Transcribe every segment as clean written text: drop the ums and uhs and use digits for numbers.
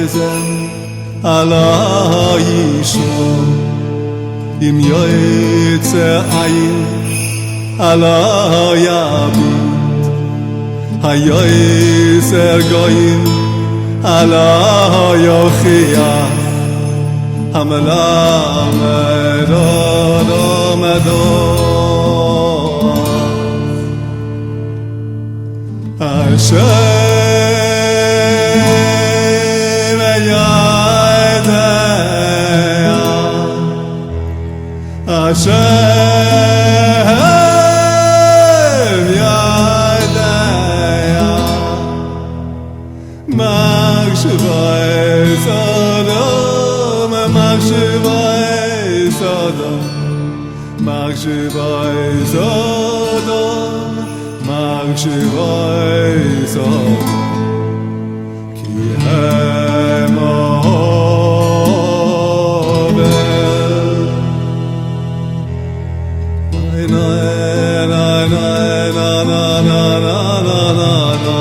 yoizen ala yishmo im yoytze ayin ala yabit hayoyzer goyim ala yochiyah Hashem yadaya Hashem yadaya Machshavai Sodom Machshavai Sodom Machshavai Sodom Machshavai Sodom Ki hem ovel Na na na na na na na na na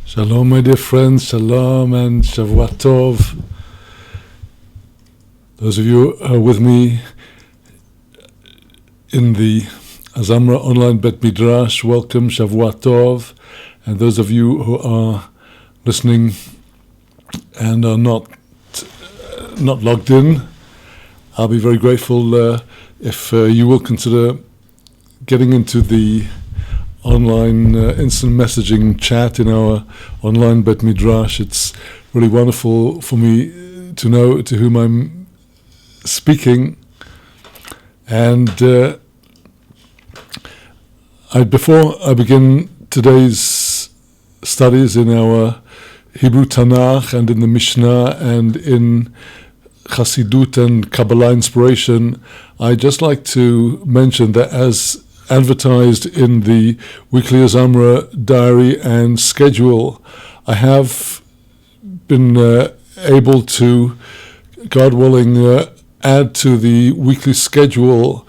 Shalom, my dear friends, Shalom and Shavua Tov. Those of you who are with me in the Azamra online Bet Midrash, welcome, Shavua Tov. And those of you who are listening and are not logged in, I'll be very grateful if you will consider getting into the online instant messaging chat in our online Bet Midrash. It's really wonderful for me to know to whom I'm speaking. And before I begin today's studies in our Hebrew Tanakh and in the Mishnah and in Chassidut and Kabbalah inspiration, I'd just like to mention that as advertised in the weekly Azamra diary and schedule, I have been able to, God willing, add to the weekly schedule,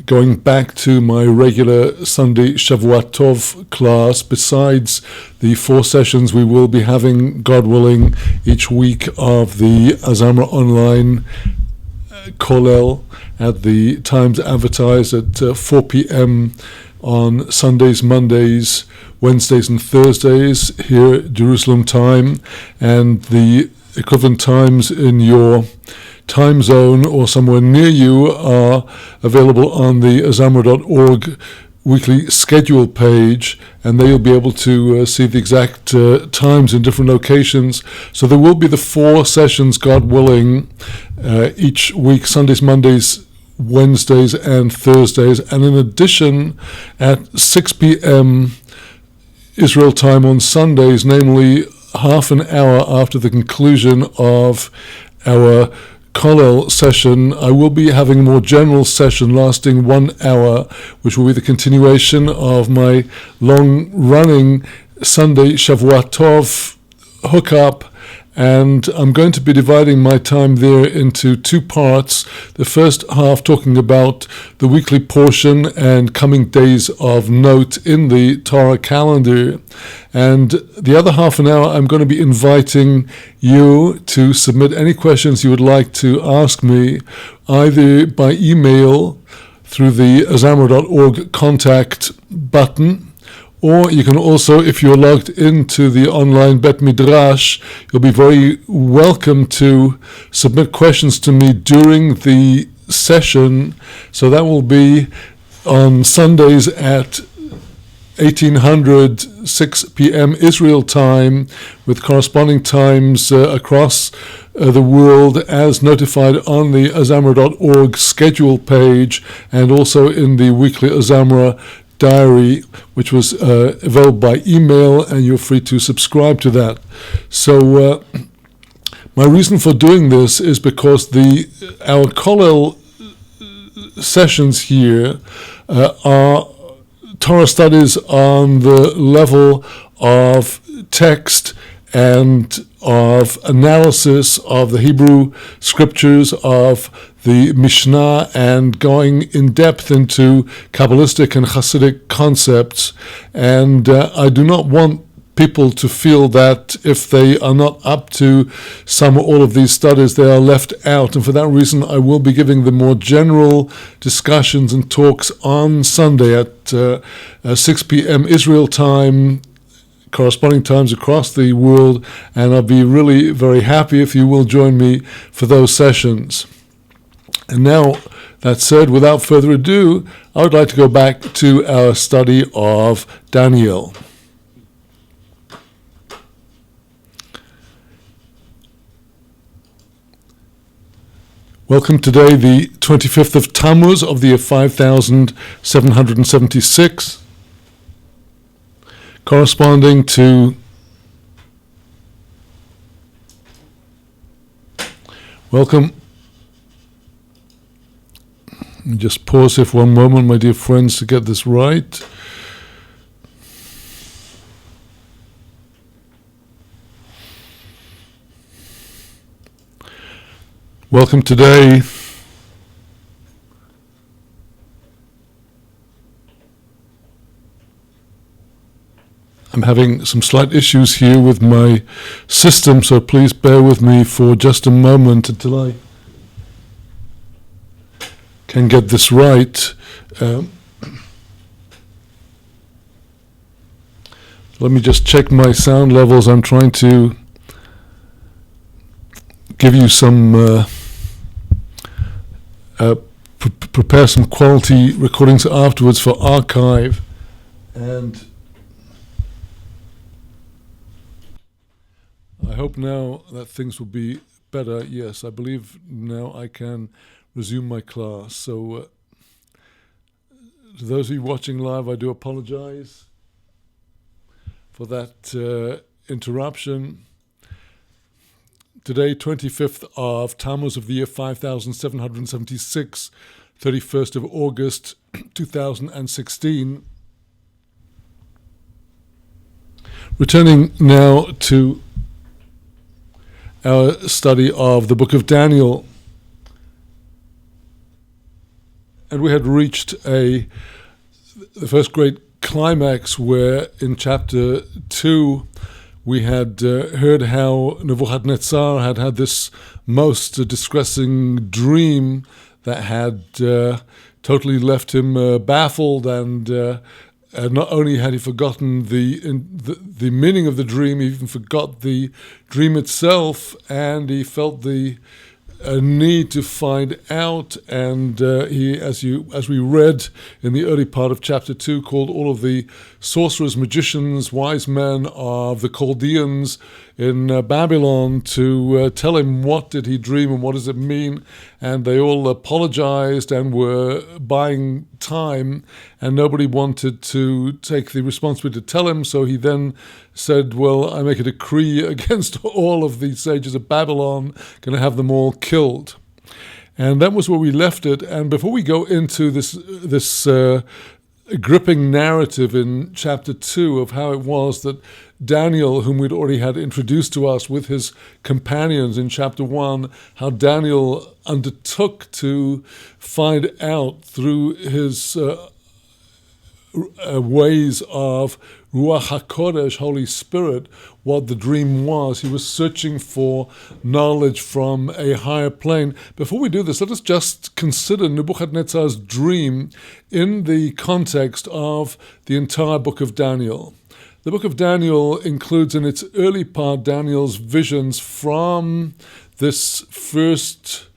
going back to my regular Sunday Shavuot Tov class, besides the 4 sessions we will be having, God willing, each week of the Azamra online Kollel at the times advertised at 4 p.m. on Sundays, Mondays, Wednesdays and Thursdays here at Jerusalem time, and the equivalent times in your time zone or somewhere near you are available on the azamra.org weekly schedule page, and there you'll be able to see the exact times in different locations. So there will be the 4 sessions, God willing, each week, Sundays, Mondays, Wednesdays and Thursdays, and in addition at 6 p.m. Israel time on Sundays, namely half an hour after the conclusion of our Kollel session, I will be having a more general session lasting 1 hour, which will be the continuation of my long-running Sunday Shavuot Tov hookup, and I'm going to be dividing my time there into 2 parts. The first half talking about the weekly portion and coming days of note in the TORAH calendar, and the other half an hour I'm going to be inviting you to submit any questions you would like to ask me, either by email through the azamra.org contact button, Or you can also, if you're logged into the online Bet Midrash, you'll be very welcome to submit questions to me during the session. So that will be on Sundays at 1800, 6 p.m. Israel time, with corresponding times across the world as notified on the azamra.org schedule page, and also in the weekly Azamra diary, which was available by email, and you're free to subscribe to that. So my reason for doing this is because our Kollel sessions here are Torah studies on the level of text and of analysis of the Hebrew scriptures, of the Mishnah, and going in depth into Kabbalistic and Hasidic concepts. And I do not want people to feel that if they are not up to some or all of these studies, they are left out. And for that reason, I will be giving the more general discussions and talks on Sunday at 6 p.m. Israel time, corresponding times across the world, and I'll be really very happy if you will join me for those sessions. And now, that said, without further ado, I would like to go back to our study of Daniel. Welcome today, the 25th of Tammuz of the year 5776, corresponding to welcome. Let me just pause here for one moment, my dear friends, to get this right. Welcome today. I'm having some slight issues here with my system, so please bear with me for just a moment until I can get this right. Let me just check my sound levels. I'm trying to give you some prepare some quality recordings afterwards for archive, and I hope now that things will be better. Yes, I believe now I can resume my class. So to those of you watching live, I do apologize for that interruption. Today, 25th of Tammuz of the year 5776, 31st of August 2016. Returning now to our study of the book of Daniel. And we had reached the first great climax where in chapter 2 we had heard how Nebuchadnezzar had this most distressing dream that had totally left him baffled, and not only had he forgotten the meaning of the dream, he even forgot the dream itself, and he felt the need to find out, and he, as we read in the early part of chapter 2, called all of the sorcerers, magicians, wise men of the Chaldeans in Babylon to tell him what did he dream and what does it mean, and they all apologized and were buying time, and nobody wanted to take the responsibility to tell him. So he then said, well, I make a decree against all of the sages of Babylon, going to have them all killed. And that was where we left it. And before we go into this gripping narrative in chapter 2 of how it was that Daniel, whom we'd already had introduced to us with his companions in chapter 1, how Daniel undertook to find out through his ways of Ruach HaKodesh, Holy Spirit, what the dream was. He was searching for knowledge from a higher plane. Before we do this, let us just consider Nebuchadnezzar's dream in the context of the entire book of Daniel. The book of Daniel includes in its early part Daniel's visions from this first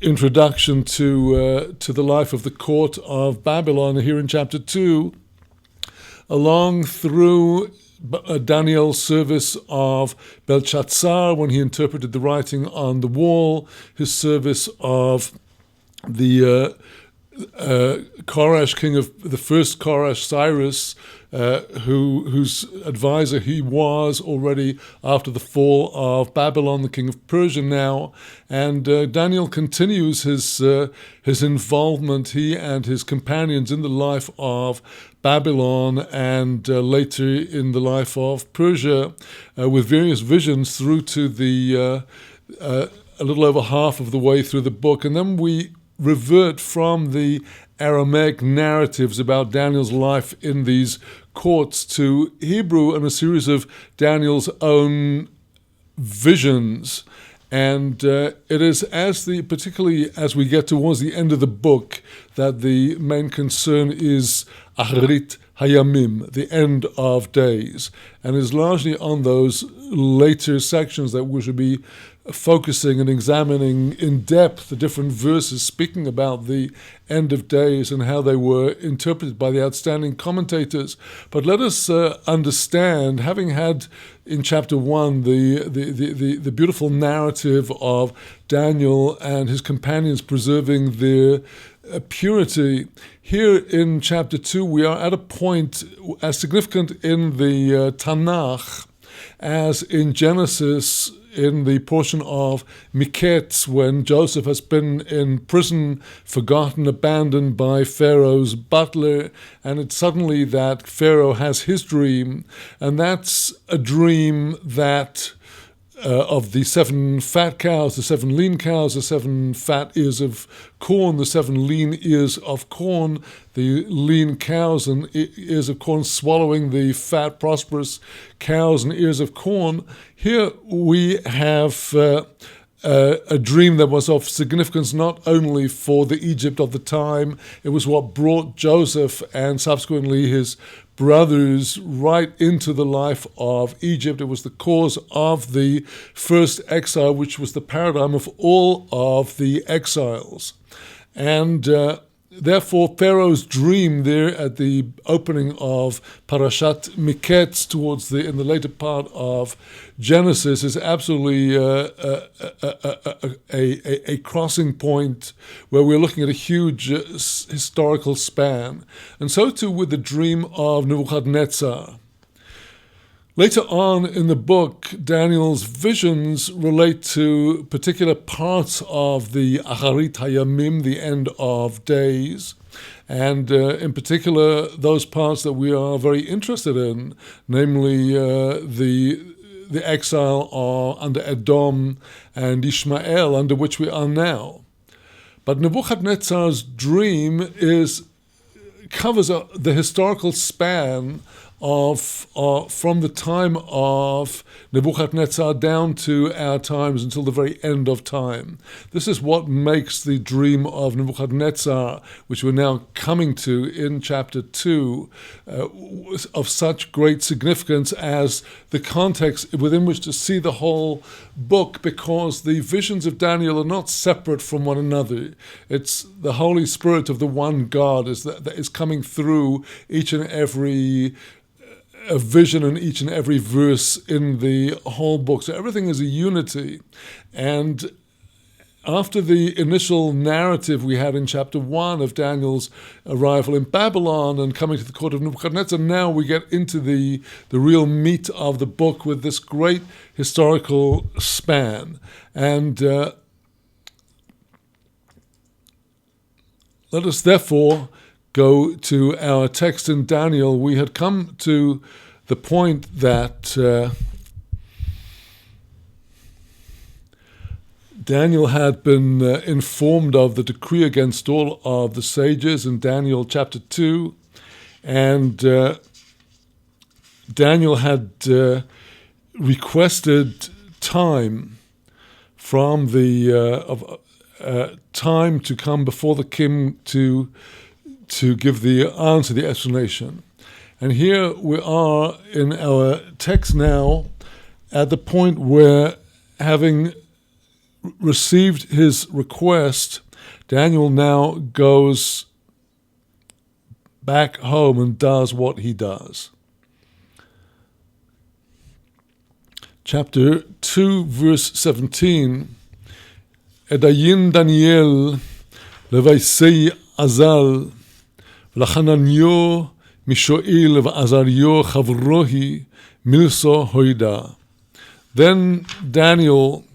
introduction to the life of the court of Babylon here in chapter 2, along through Daniel's service of Belshazzar when he interpreted the writing on the wall, his service of the Koresh, king of the first Koresh, Cyrus, whose advisor he was already after the fall of Babylon, the king of Persia now. And Daniel continues his involvement, he and his companions, in the life of Babylon and later in the life of Persia, with various visions through to the a little over half of the way through the book. And then we revert from the Aramaic narratives about Daniel's life in these courts to Hebrew and a series of Daniel's own visions. And it is particularly as we get towards the end of the book, that the main concern is Acharit Hayamim, the end of days, and is largely on those later sections that we should be focusing and examining in depth the different verses speaking about the end of days and how they were interpreted by the outstanding commentators. But let us understand, having had in chapter 1 the beautiful narrative of Daniel and his companions preserving their purity, here in chapter 2 we are at a point as significant in the Tanakh as in Genesis, in the portion of Miketz, when Joseph has been in prison, forgotten, abandoned by Pharaoh's butler, and it's suddenly that Pharaoh has his dream, and that's a dream that of the 7 fat cows, the 7 lean cows, the 7 fat ears of corn, the 7 lean ears of corn, the lean cows and ears of corn swallowing the fat, prosperous cows and ears of corn. Here we have a dream that was of significance not only for the Egypt of the time, it was what brought Joseph and subsequently his brothers right into the life of Egypt. It was the cause of the first exile, which was the paradigm of all of the exiles. And therefore, Pharaoh's dream there at the opening of Parashat Miketz in the later part of Genesis is absolutely a crossing point where we're looking at a huge historical span. And so too with the dream of Nebuchadnezzar. Later on in the book, Daniel's visions relate to particular parts of the Acharit Hayamim, the end of days, and in particular those parts that we are very interested in, namely the exile under Edom and Ishmael, under which we are now. But Nebuchadnezzar's dream covers the historical span from the time of Nebuchadnezzar down to our times until the very end of time. This is what makes the dream of Nebuchadnezzar, which we're now coming to in chapter 2, of such great significance as the context within which to see the whole book, because the visions of Daniel are not separate from one another. It's the Holy Spirit of the one God that is coming through each and every a vision in each and every verse in the whole book. So everything is a unity. And after the initial narrative we had in chapter 1 of Daniel's arrival in Babylon and coming to the court of Nebuchadnezzar, now we get into the real meat of the book with this great historical span. And let us therefore go to our text in Daniel. We had come to the point that Daniel had been informed of the decree against all of the sages in Daniel chapter 2, And Daniel had requested time from the time to come before the king to give the answer, the explanation. And here we are in our text now at the point where, having received his request, Daniel now goes back home and does what he does. Chapter 2, verse 17. Edayin Daniel levaisei Azal v'lachananyo mishoil v'azaryo chavrohi milso hoida. Then Daniel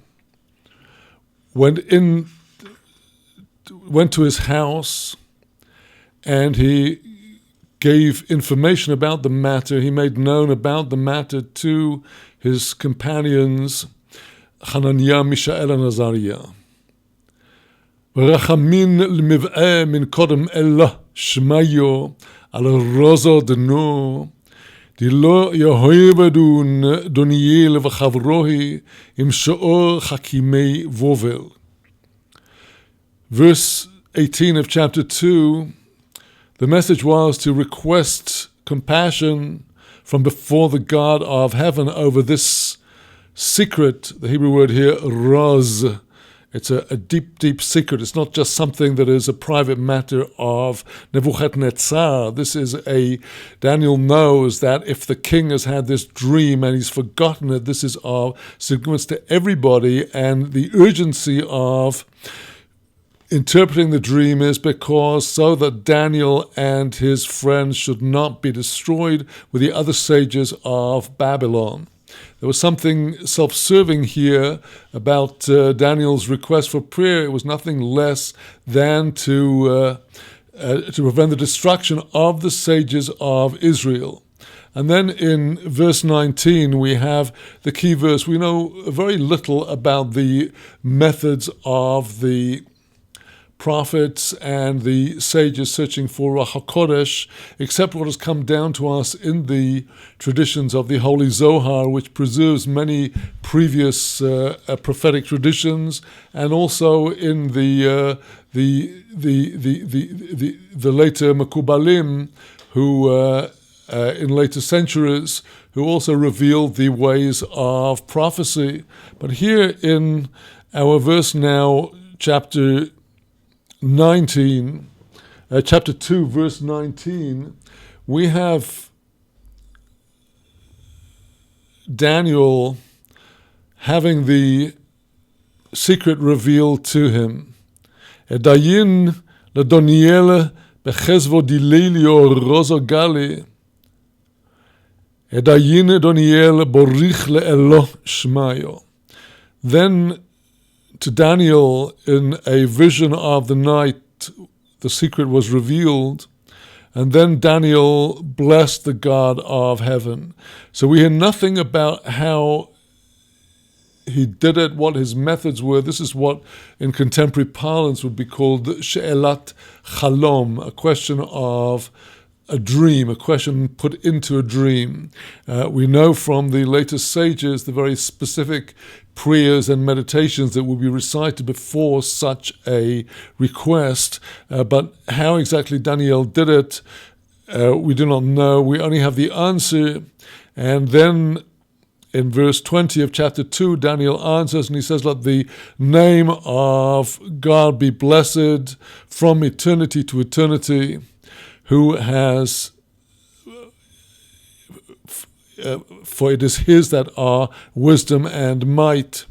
went to his house, and he gave information about the matter. He made known about the matter to his companions, Hananiah, Mishael, and Azariah. V'rachamin l'miv'eh min kodem elah shmayo al rozo denu dilo yehoivadun Doniel v'chavrohi im she'or chakimei vovel. Verse 18 of chapter 2, the message was to request compassion from before the God of heaven over this secret, the Hebrew word here, raz. It's a deep, deep secret. It's not just something that is a private matter of Nebuchadnezzar. This is Daniel knows that if the king has had this dream and he's forgotten it, this is of significance to everybody, and the urgency of interpreting the dream is because so that Daniel and his friends should not be destroyed with the other sages of Babylon. There was something self-serving here about Daniel's request for prayer. It was nothing less than to prevent the destruction of the sages of Israel. And then in verse 19 we have the key verse. We know very little about the methods of the prophets and the sages searching for Ruach HaKodesh, except what has come down to us in the traditions of the Holy Zohar, which preserves many previous prophetic traditions, and also in the later Mekubalim, who in later centuries, who also revealed the ways of prophecy. But here in our verse now, chapter 2, verse 19, we have Daniel having the secret revealed to him. Edayin ledoniel bechezvo dilelio rozo gali. Edayin Doniel borich le'elo shmayo. Then to Daniel, in a vision of the night, the secret was revealed, and then Daniel blessed the God of heaven. So we hear nothing about how he did it, what his methods were. This is what in contemporary parlance would be called she'elat chalom, a question of a dream, a question put into a dream. We know from the latest sages the very specific prayers and meditations that will be recited before such a request, but how exactly Daniel did it, we do not know. We only have the answer. And then in verse 20 of chapter 2, Daniel answers and he says, let the name of God be blessed from eternity to eternity, who has, for it is his that are wisdom and might.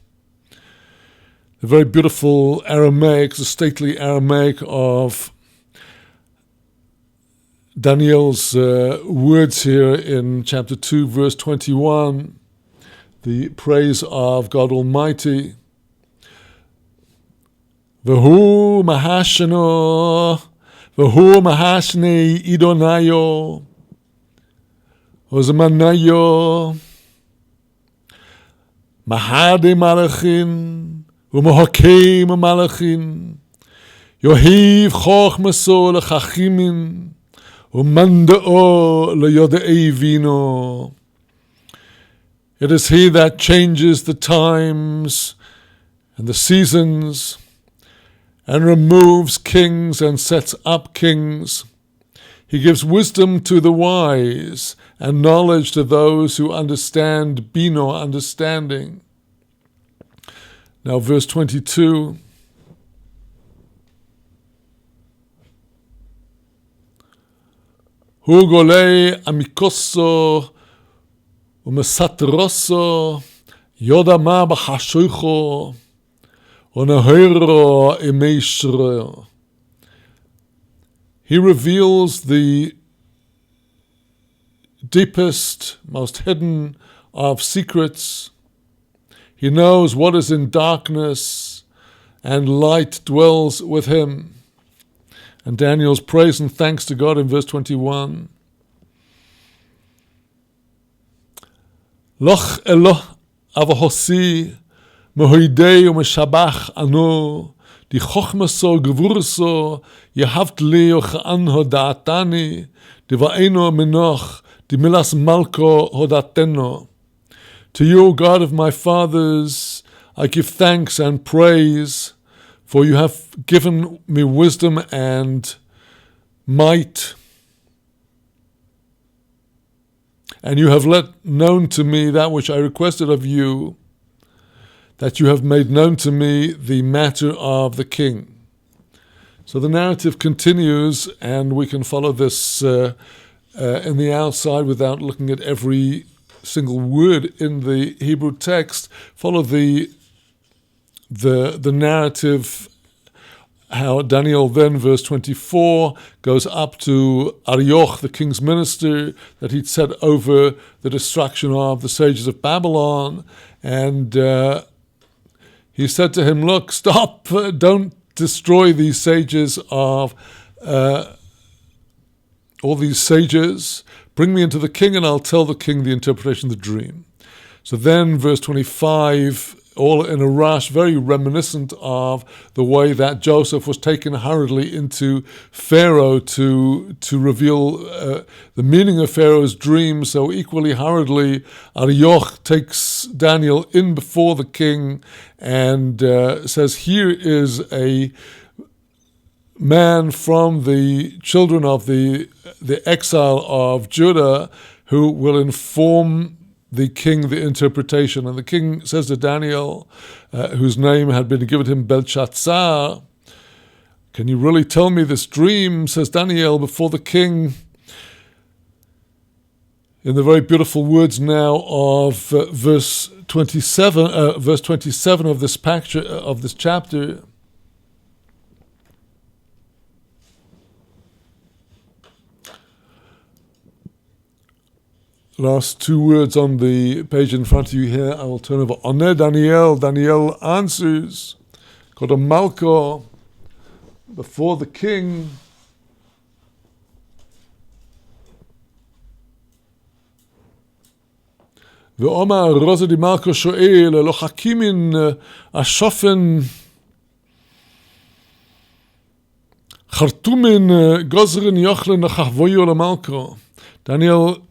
The very beautiful Aramaic, the stately Aramaic of Daniel's words here in chapter 2, verse 21, the praise of God Almighty. V'hu mahashano, v'hu mahashne idonayo, Ozmanayo, Mahade Malachin, Umahakim Malachin, Yohiv Choch Masol Chachimin, Umanda'o leyodei vino. It is he that changes the times and the seasons, and removes kings and sets up kings. He gives wisdom to the wise, and knowledge to those who understand, bino, understanding. Now verse 22. Hu golei amikoso umesatroso yodama b'chashoicho onahero imeishro. He reveals the deepest, most hidden of secrets. He knows what is in darkness, and light dwells with him. And Daniel's praise and thanks to God in verse 21. Loch Eloh avahosi mehoidei umeshabach anu di chochmaso gevurso yehavt li ochan hodatani di va'eno menoch di milas malko hodateno. To you, God of my fathers, I give thanks and praise, for you have given me wisdom and might, and you have let known to me that which I requested of you, that you have made known to me the matter of the king. So the narrative continues, and we can follow this in the outside without looking at every single word in the Hebrew text. Follow the narrative, how Daniel then, verse 24, goes up to Arioch, the king's minister, that he'd set over the destruction of the sages of Babylon. And he said to him, look, stop, don't destroy these sages of, all these sages. Bring me into the king, and I'll tell the king the interpretation of the dream. So then, verse 25, all in a rush, very reminiscent of the way that Joseph was taken hurriedly into Pharaoh to reveal the meaning of Pharaoh's dream. So equally hurriedly, Arioch takes Daniel in before the king and says, here is a man from the children of the exile of Judah who will inform the king the interpretation. And the king says to Daniel, whose name had been given him Belshazzar, can you really tell me this dream? Says Daniel before the king, in the very beautiful words now of verse 27 of this chapter. Last two words on the page in front of you here, I will turn over. Oneh Daniel, Daniel answers, got a malko before the king. Ve'omar rosa di malko sho'el, lo hakimin ashofen chartumin gozrin yochlen nachavoyo la malko. Daniel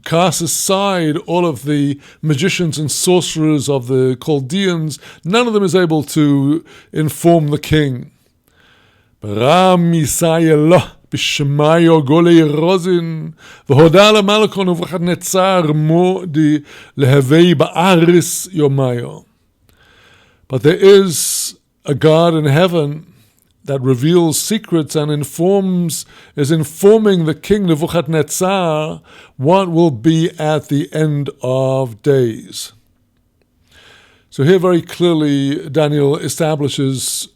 cast aside all of the magicians and sorcerers of the Chaldeans. None of them is able to inform the king. Baram Yisayel b'shemayo golei rozin v'hoda l'malkon Nebuchadnezzar mo di lehevei ba'aris yomayo. But there is a God in heaven that reveals secrets and is informing the king Nebuchadnezzar what will be at the end of days. So here very clearly Daniel establishes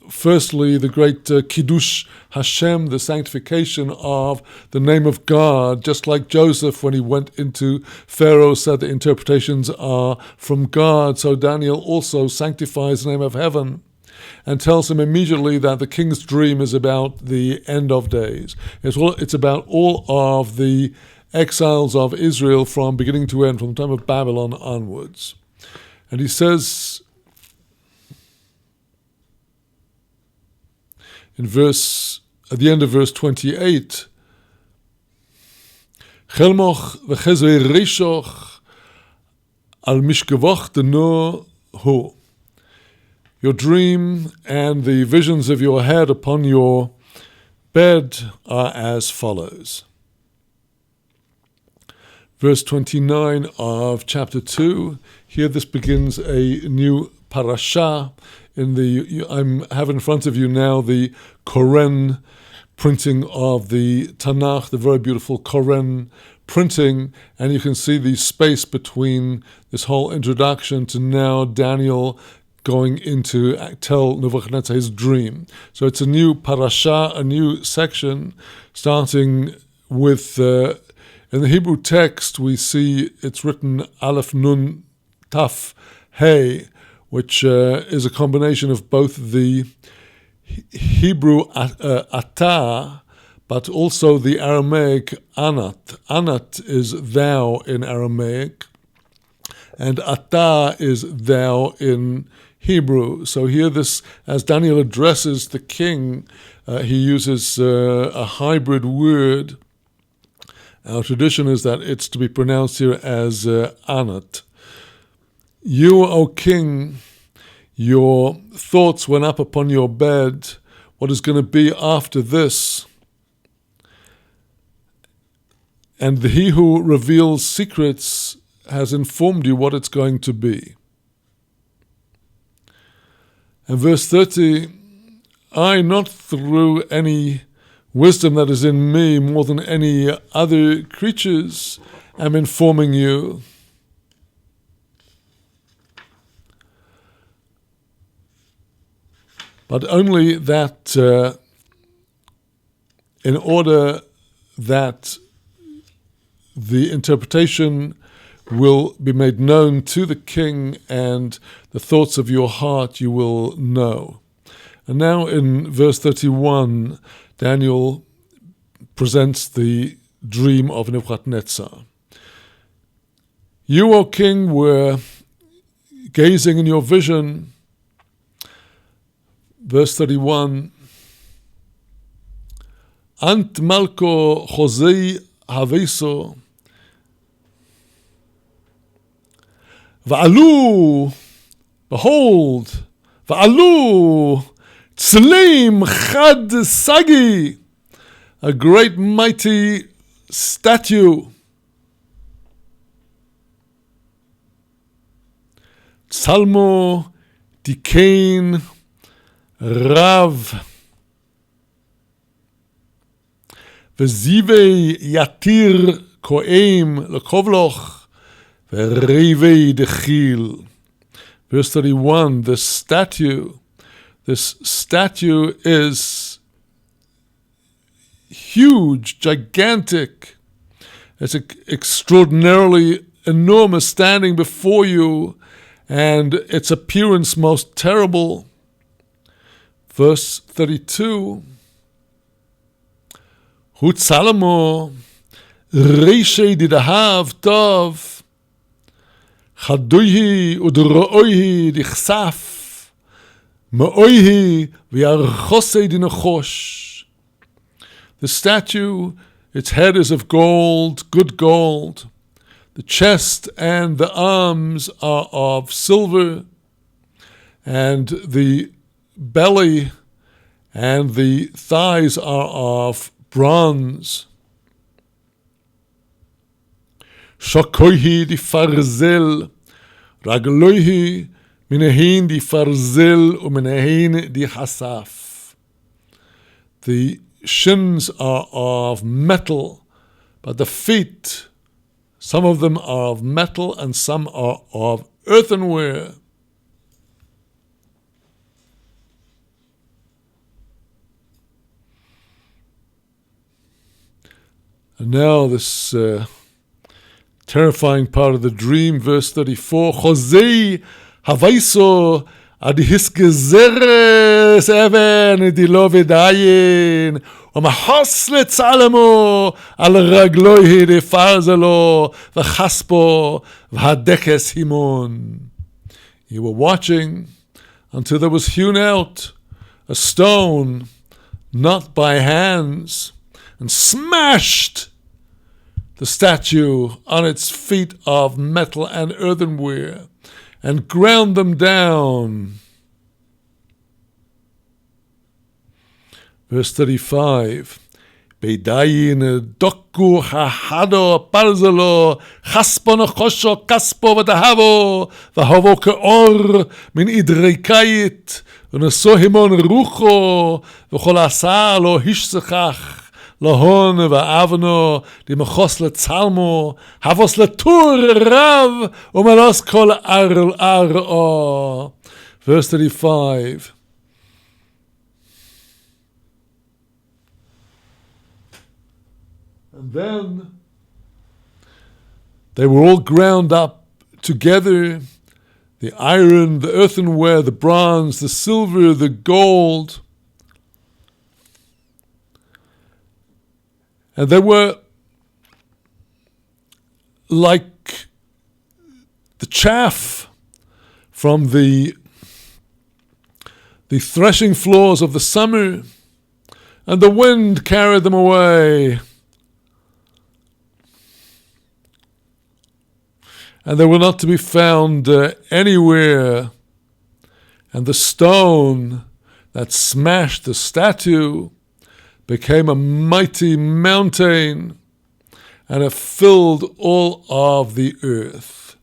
firstly the great Kiddush Hashem, the sanctification of the name of God, just like Joseph when he went into Pharaoh said the interpretations are from God. So Daniel also sanctifies the name of heaven and tells him immediately that the king's dream is about the end of days. It's about all of the exiles of Israel from beginning to end, from the time of Babylon onwards. And he says at the end of verse 28, Chelmoch v'chezei reishoch al mishkavoch deno hu. Your dream and the visions of your head upon your bed are as follows. Verse 29 of chapter 2. Here this begins a new parasha. I have in front of you now the Koren printing of the Tanakh, the very beautiful Koren printing, and you can see the space between this whole introduction to now Daniel going into tell Nebuchadnezzar his dream. So it's a new parasha, a new section, starting with, in the Hebrew text we see it's written Aleph Nun Taf Hey, which is a combination of both the Hebrew atah, but also the Aramaic anat. Anat is thou in Aramaic, and atah is thou in Hebrew. So here this, as Daniel addresses the king, he uses a hybrid word. Our tradition is that it's to be pronounced here as anat. You, O king, your thoughts went up upon your bed, what is going to be after this. And he who reveals secrets has informed you what it's going to be. And verse 30, I, not through any wisdom that is in me more than any other creatures, am informing you. But only that in order that the interpretation will be made known to the king and the thoughts of your heart you will know. And now in verse 31, Daniel presents the dream of Nebuchadnezzar. You, O king, were gazing in your vision. Verse 31, Ant malko chosei haveso va'alu, behold, va'alu, tzleim chad sagi, a great mighty statue. Tzalmo dikain Rav V'zivei yatir ko'im lekovloch v'revei dechil. Verse 31, this statue is huge, gigantic. It's extraordinarily enormous, standing before you, and its appearance most terrible. Verse 32, Hutzalamo reishei didahav tov chaduhi udroihi dichsaf meoihi v'yarchosei dinachosh. The statue, its head is of gold, good gold. The chest and the arms are of silver, and the belly and the thighs are of bronze. Shokoihi di farzel, ragloihi minahin di farzel uminahin di hasaf. The shins are of metal, but the feet, some of them are of metal and some are of earthenware. And now this terrifying part of the dream, verse 34, Chosei havaiso ad hisgezeres even dilo v'dayin umachos letzalemo al ragloihi defarzelo v'chaspo v'hadekes himon. You were watching until there was hewn out a stone, not by hands, and smashed the statue on its feet of metal and earthenware, and ground them down. Verse 35. Beidayin dokku hahado parzelo chaspon chosho kaspo v'tahavo v'havo ke'or min idrikayit v'neso himon rucho v'chol asa lo hishzechach lahon v'avno dimachos letzalmo havos letur rav u'malos kol ar. Verse 35. And then they were all ground up together, the iron, the earthenware, the bronze, the silver, the gold. And they were like the chaff from the threshing floors of the summer, and the wind carried them away. And they were not to be found anywhere. And the stone that smashed the statue became a mighty mountain, and it filled all of the earth.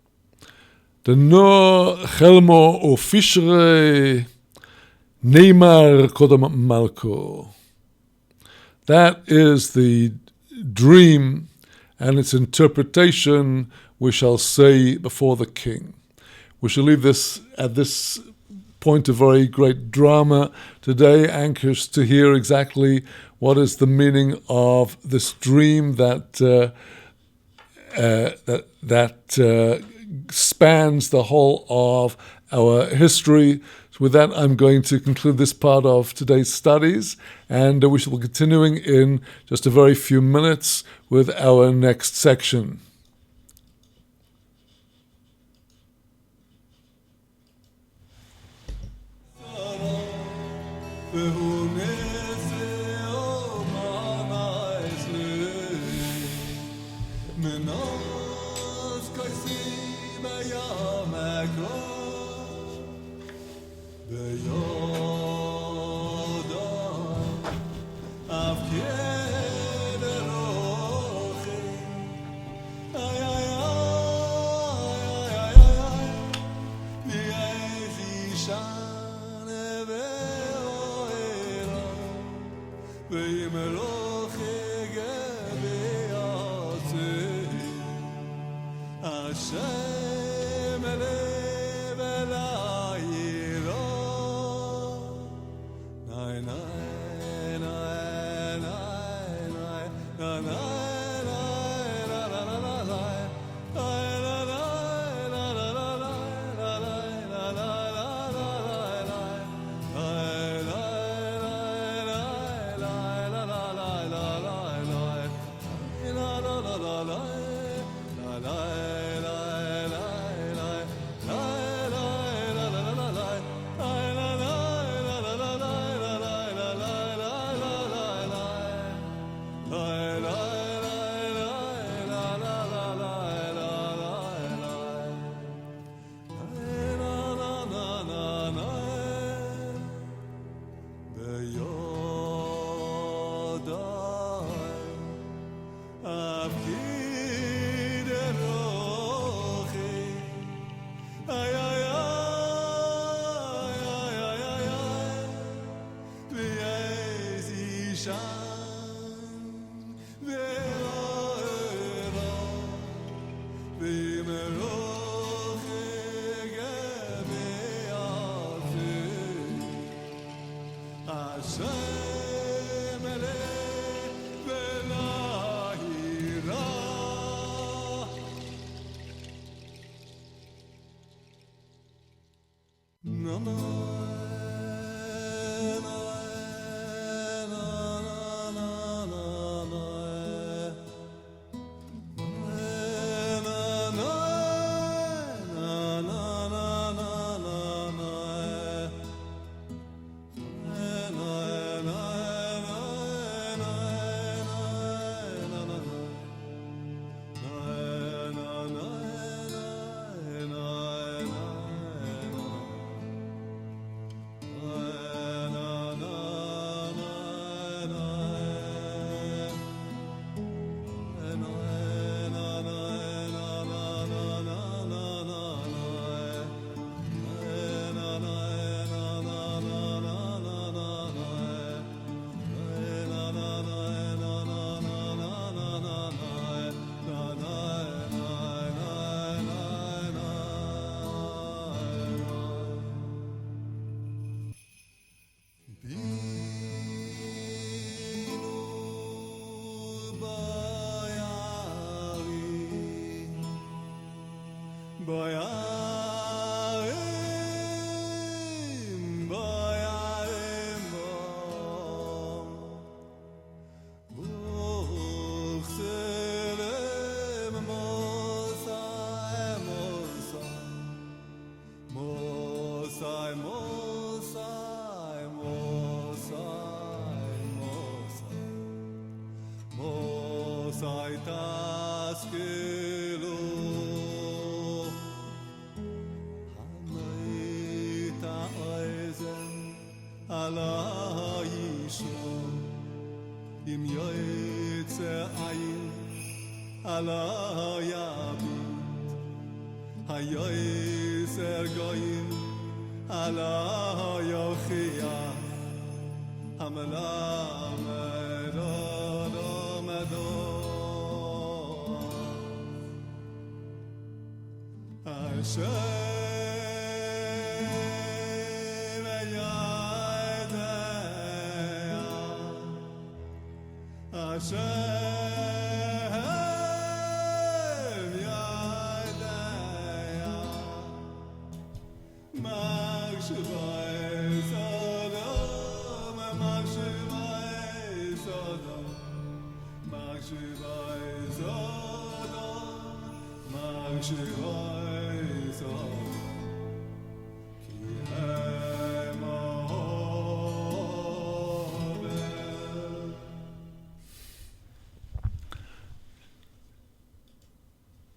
Deno chelmo ofishre neimar kodam malko. That is the dream and its interpretation we shall say before the king. We shall leave this at this point of very great drama today, anxious to hear exactly what is the meaning of this dream that spans the whole of our history. So with that, I'm going to conclude this part of today's studies, and we shall be continuing in just a very few minutes with our next section.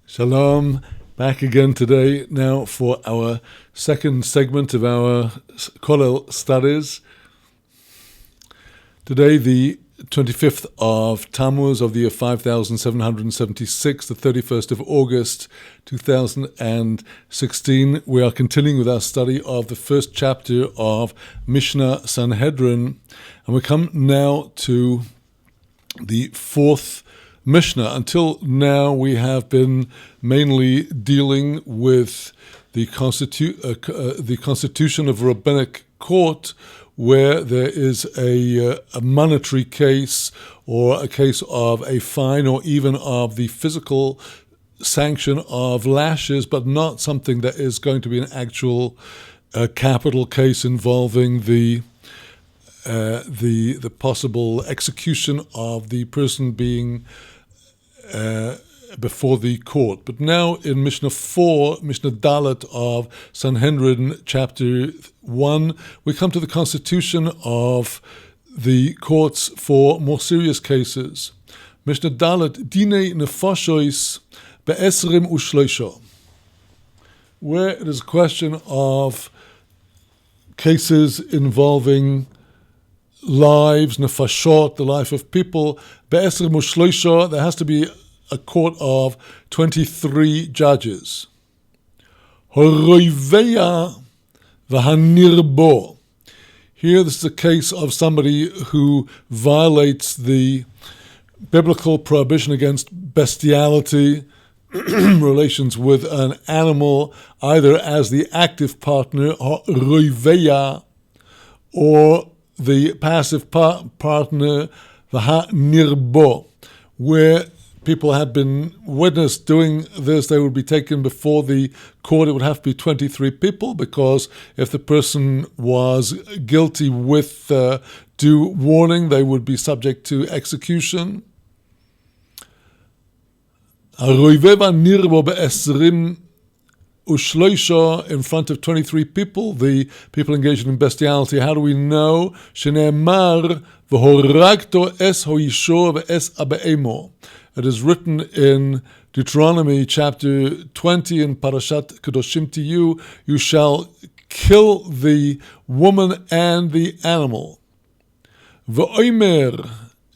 Shalom, back again today now for our second segment of our Kollel studies. Today, the 25th of Tammuz of the year 5776, the 31st of August 2016, we are continuing with our study of the first chapter of Mishnah Sanhedrin, and we come now to the fourth Mishnah. Until now, we have been mainly dealing with the constitution of a rabbinic court, where there is a monetary case or a case of a fine or even of the physical sanction of lashes, but not something that is going to be an actual capital case involving the possible execution of the person being before the court. But now in Mishnah 4, Mishnah Dalet of Sanhedrin, chapter 1, we come to the constitution of the courts for more serious cases. Mishnah Dalet, Dine Nefashois Be'esrim Ushleisha, where it is a question of cases involving lives, nefashot, the life of people. Be'esrim Ushleisha, there has to be a court of 23 judges. Horoiveya v'hanirbo. Here, this is a case of somebody who violates the biblical prohibition against bestiality, relations with an animal, either as the active partner, horoiveya, or the passive partner, v'hanirbo, where people had been witnessed doing this. They would be taken before the court. It would have to be 23 people, because if the person was guilty with due warning, they would be subject to execution. Ushloisha, in front of 23 people, the people engaged in bestiality. How do we know? Shene'emar v'horagto es hoyisho v'es abe'emo. It is written in Deuteronomy chapter 20 in Parashat Kedoshim to you, you shall kill the woman and the animal. V'oimer,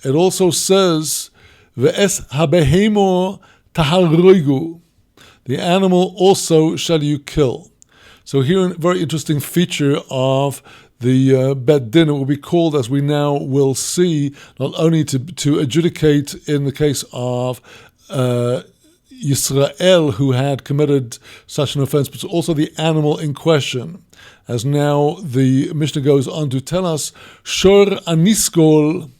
it also says, v'es habehemo taharoigu, the animal also shall you kill. So here a very interesting feature of the Bet Din. It will be called, as we now will see, not only to adjudicate in the case of Yisrael, who had committed such an offense, but also the animal in question. As now the Mishnah goes on to tell us, Shor aniskol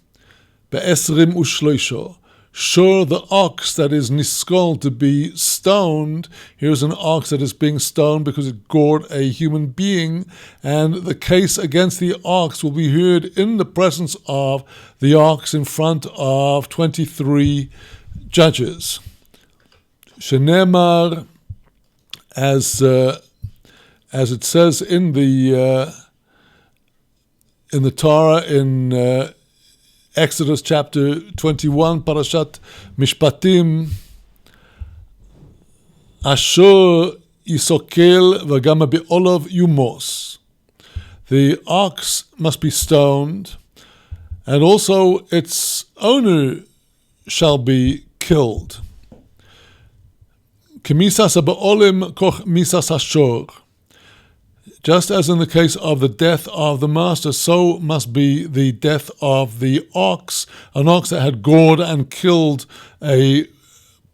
be'esrim ushloisho. Sure, the ox that is niskol to be stoned, here's an ox that is being stoned because it gored a human being, and the case against the ox will be heard in the presence of the ox in front of 23 judges. Shenemar, as it says in the Torah in Exodus chapter 21, Parashat Mishpatim, Asher Yisokel v'gam be'olav yumos. The ox must be stoned, and also its owner shall be killed. Kemisas ha'ba'olim koch misas hashor. Just as in the case of the death of the master, so must be the death of the ox. An ox that had gored and killed a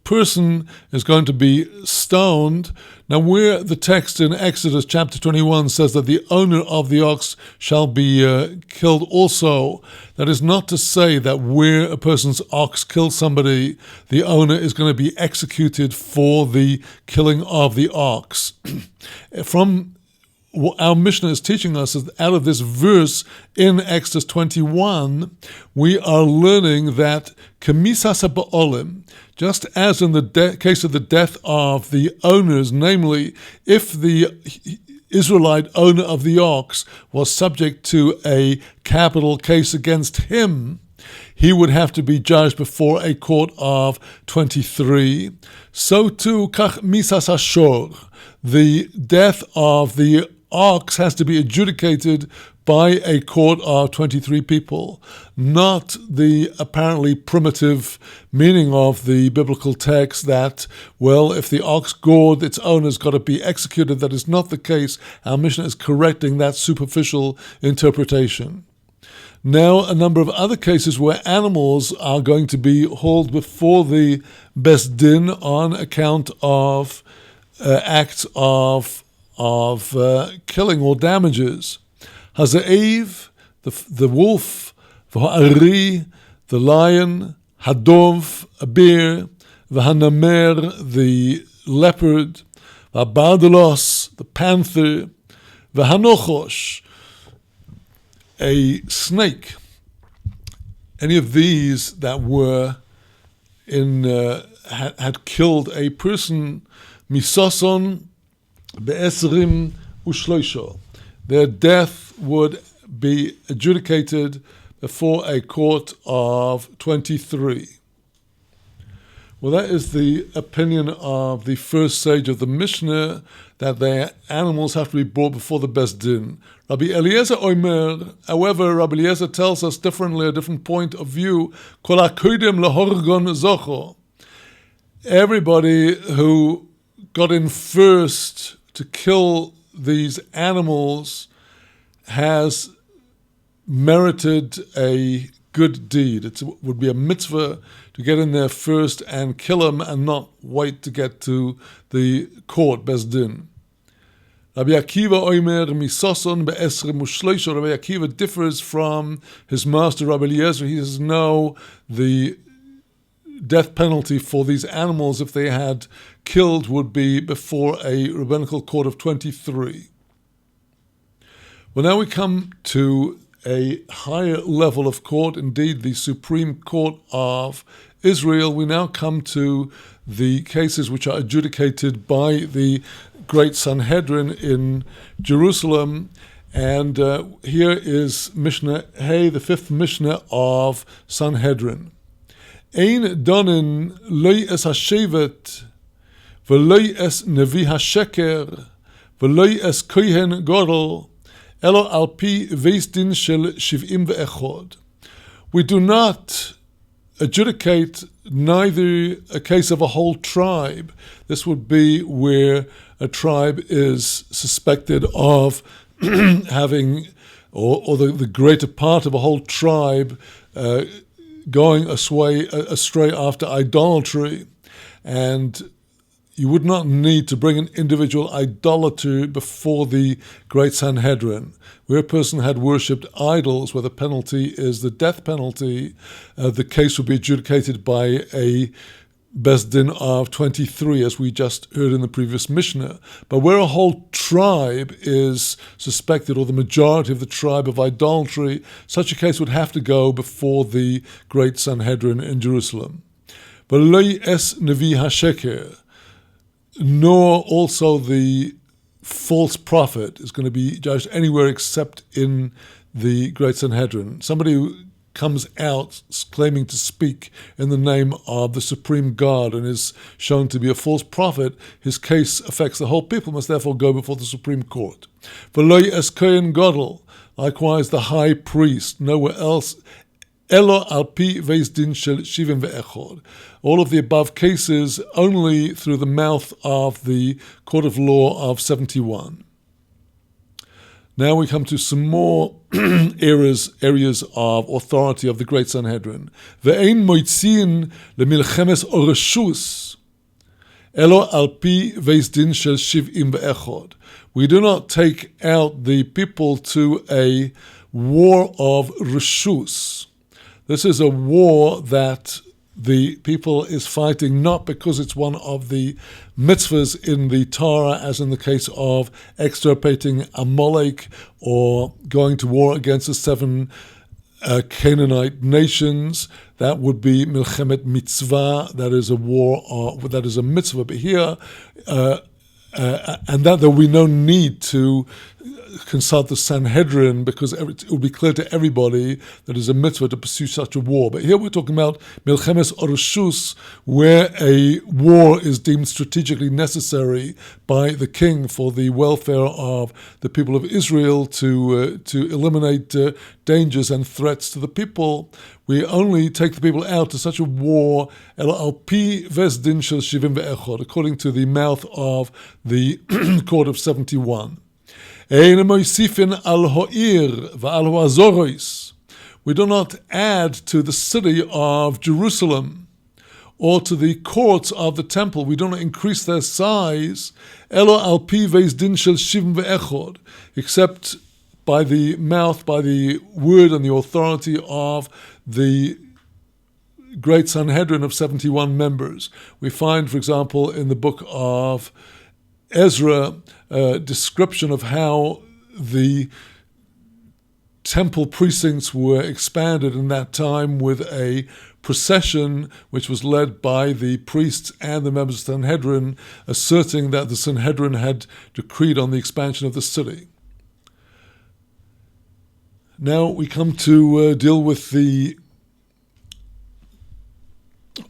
person is going to be stoned. Now, where the text in Exodus chapter 21 says that the owner of the ox shall be killed also, that is not to say that where a person's ox kills somebody, the owner is going to be executed for the killing of the ox. From what our Mishnah is teaching us is out of this verse in Exodus 21, we are learning that kemisas ha'ba'olim, just as in the case of the death of the owners, namely, if the Israelite owner of the ox was subject to a capital case against him, he would have to be judged before a court of 23. So too, kach misas hashor, the death of the ox has to be adjudicated by a court of 23 people, not the apparently primitive meaning of the biblical text that, well, if the ox gored, its owner's got to be executed. That is not the case. Our Mishnah is correcting that superficial interpretation. Now, a number of other cases where animals are going to be hauled before the Beis Din on account of acts of killing or damages. Hazaev, the wolf, v'ha'ari, the lion, hadov, a bear, v'hanamer, the leopard, v'abardalos, the panther, v'hanochosh, a snake. Any of these that were had killed a person, misoson, be'esrim ushloisho. Their death would be adjudicated before a court of 23. Well, that is the opinion of the first sage of the Mishnah, that their animals have to be brought before the Beis Din. Rabbi Eliezer Omer, however, Rabbi Eliezer tells us differently, a different point of view. Kol hakodim lahorgon zocho. Everybody who got in first to kill these animals has merited a good deed. It would be a mitzvah to get in there first and kill them and not wait to get to the court, Beis Din. Rabbi Akiva Omer misoson be'esrim ushloisho. Rabbi Akiva differs from his master Rabbi Eliezer. He says no, the death penalty for these animals, if they had killed, would be before a rabbinical court of 23. Well, now we come to a higher level of court, indeed the Supreme Court of Israel. We now come to the cases which are adjudicated by the great Sanhedrin in Jerusalem. And here is Mishnah Hey, the fifth Mishnah of Sanhedrin. Ein donin loy es hashevet, v'loy es nevi hasheker, v'loy es kohen gadol, elo al pi beis din shel 71. We do not adjudicate neither a case of a whole tribe. This would be where a tribe is suspected of having, or the greater part of a whole tribe going astray after idolatry. And you would not need to bring an individual idolater before the Great Sanhedrin. Where a person had worshipped idols, where the penalty is the death penalty, the case would be adjudicated by a Beis Din of 23, as we just heard in the previous Mishnah. But where a whole tribe is suspected, or the majority of the tribe of idolatry, such a case would have to go before the Great Sanhedrin in Jerusalem. But Lo es Nevi HaSheker, nor also the false prophet is going to be judged anywhere except in the Great Sanhedrin. Somebody who comes out claiming to speak in the name of the Supreme God and is shown to be a false prophet, his case affects the whole people, must therefore go before the Supreme Court. V'lo es Kohen Gadol, likewise the high priest, nowhere else, Elo al pi Beis Din shel Shivim ve'echod. All of the above cases only through the mouth of the court of law of 71. Now we come to some more areas of authority of the Great Sanhedrin. Ve'ein moitziin lemilchemes oreshus elo al pi Beis Din shel Shivim ve'echod. We do not take out the people to a war of reshus. This is a war that the people is fighting not because it's one of the mitzvahs in the Torah, as in the case of extirpating Amalek or going to war against the 7 Canaanite nations. That would be milchemet mitzvah. That is a war, that is a mitzvah. But here, and that there will be no need to consult the Sanhedrin, because it will be clear to everybody that it is a mitzvah to pursue such a war. But here we're talking about milchemes oreshus, where a war is deemed strategically necessary by the king for the welfare of the people of Israel, to eliminate dangers and threats to the people. We only take the people out to such a war al pi Beis Din shel Shivim ve'echod, according to the mouth of the court of 71. We do not add to the city of Jerusalem or to the courts of the temple. We do not increase their size, except by the mouth, by the word and the authority of the Great Sanhedrin of 71 members. We find, for example, in the book of Ezra, a description of how the temple precincts were expanded in that time, with a procession which was led by the priests and the members of the Sanhedrin, asserting that the Sanhedrin had decreed on the expansion of the city. Now we come to deal with the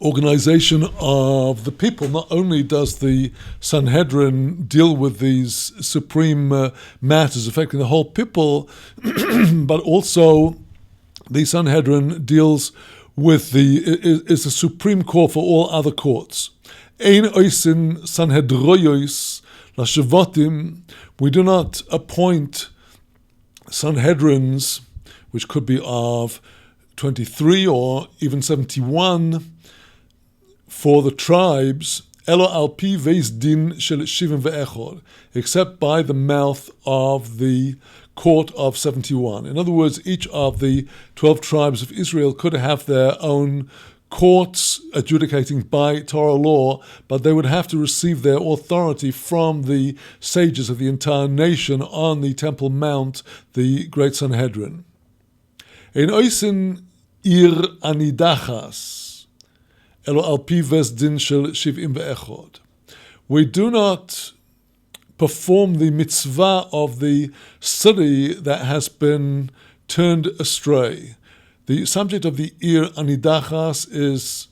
organization of the people. Not only does the Sanhedrin deal with these supreme matters affecting the whole people, but also the Sanhedrin deals with is the supreme court for all other courts. Ein oisin Sanhedroyos lashevotim. We do not appoint Sanhedrins, which could be of 23 or even 71, for the tribes, elo al pi Beis Din shel Shivim ve'echod, except by the mouth of the court of 71. In other words, each of the 12 tribes of Israel could have their own courts adjudicating by Torah law, but they would have to receive their authority from the sages of the entire nation on the Temple Mount, the Great Sanhedrin. Ein oisin ir anidachas elo al pi Beis Din shel Shivim ve'echod. We do not perform the mitzvah of the city that has been turned astray. The subject of the Ir Anidachas is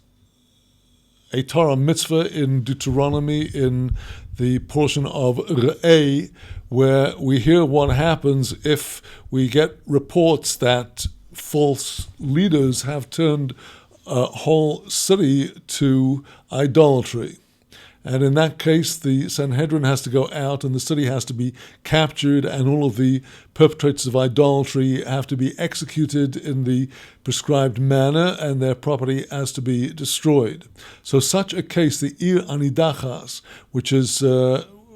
a Torah mitzvah in Deuteronomy, in the portion of Re'eh, where we hear what happens if we get reports that false leaders have turned a whole city to idolatry. And in that case, the Sanhedrin has to go out and the city has to be captured, and all of the perpetrators of idolatry have to be executed in the prescribed manner, and their property has to be destroyed. So such a case, the Ir Anidachas, which is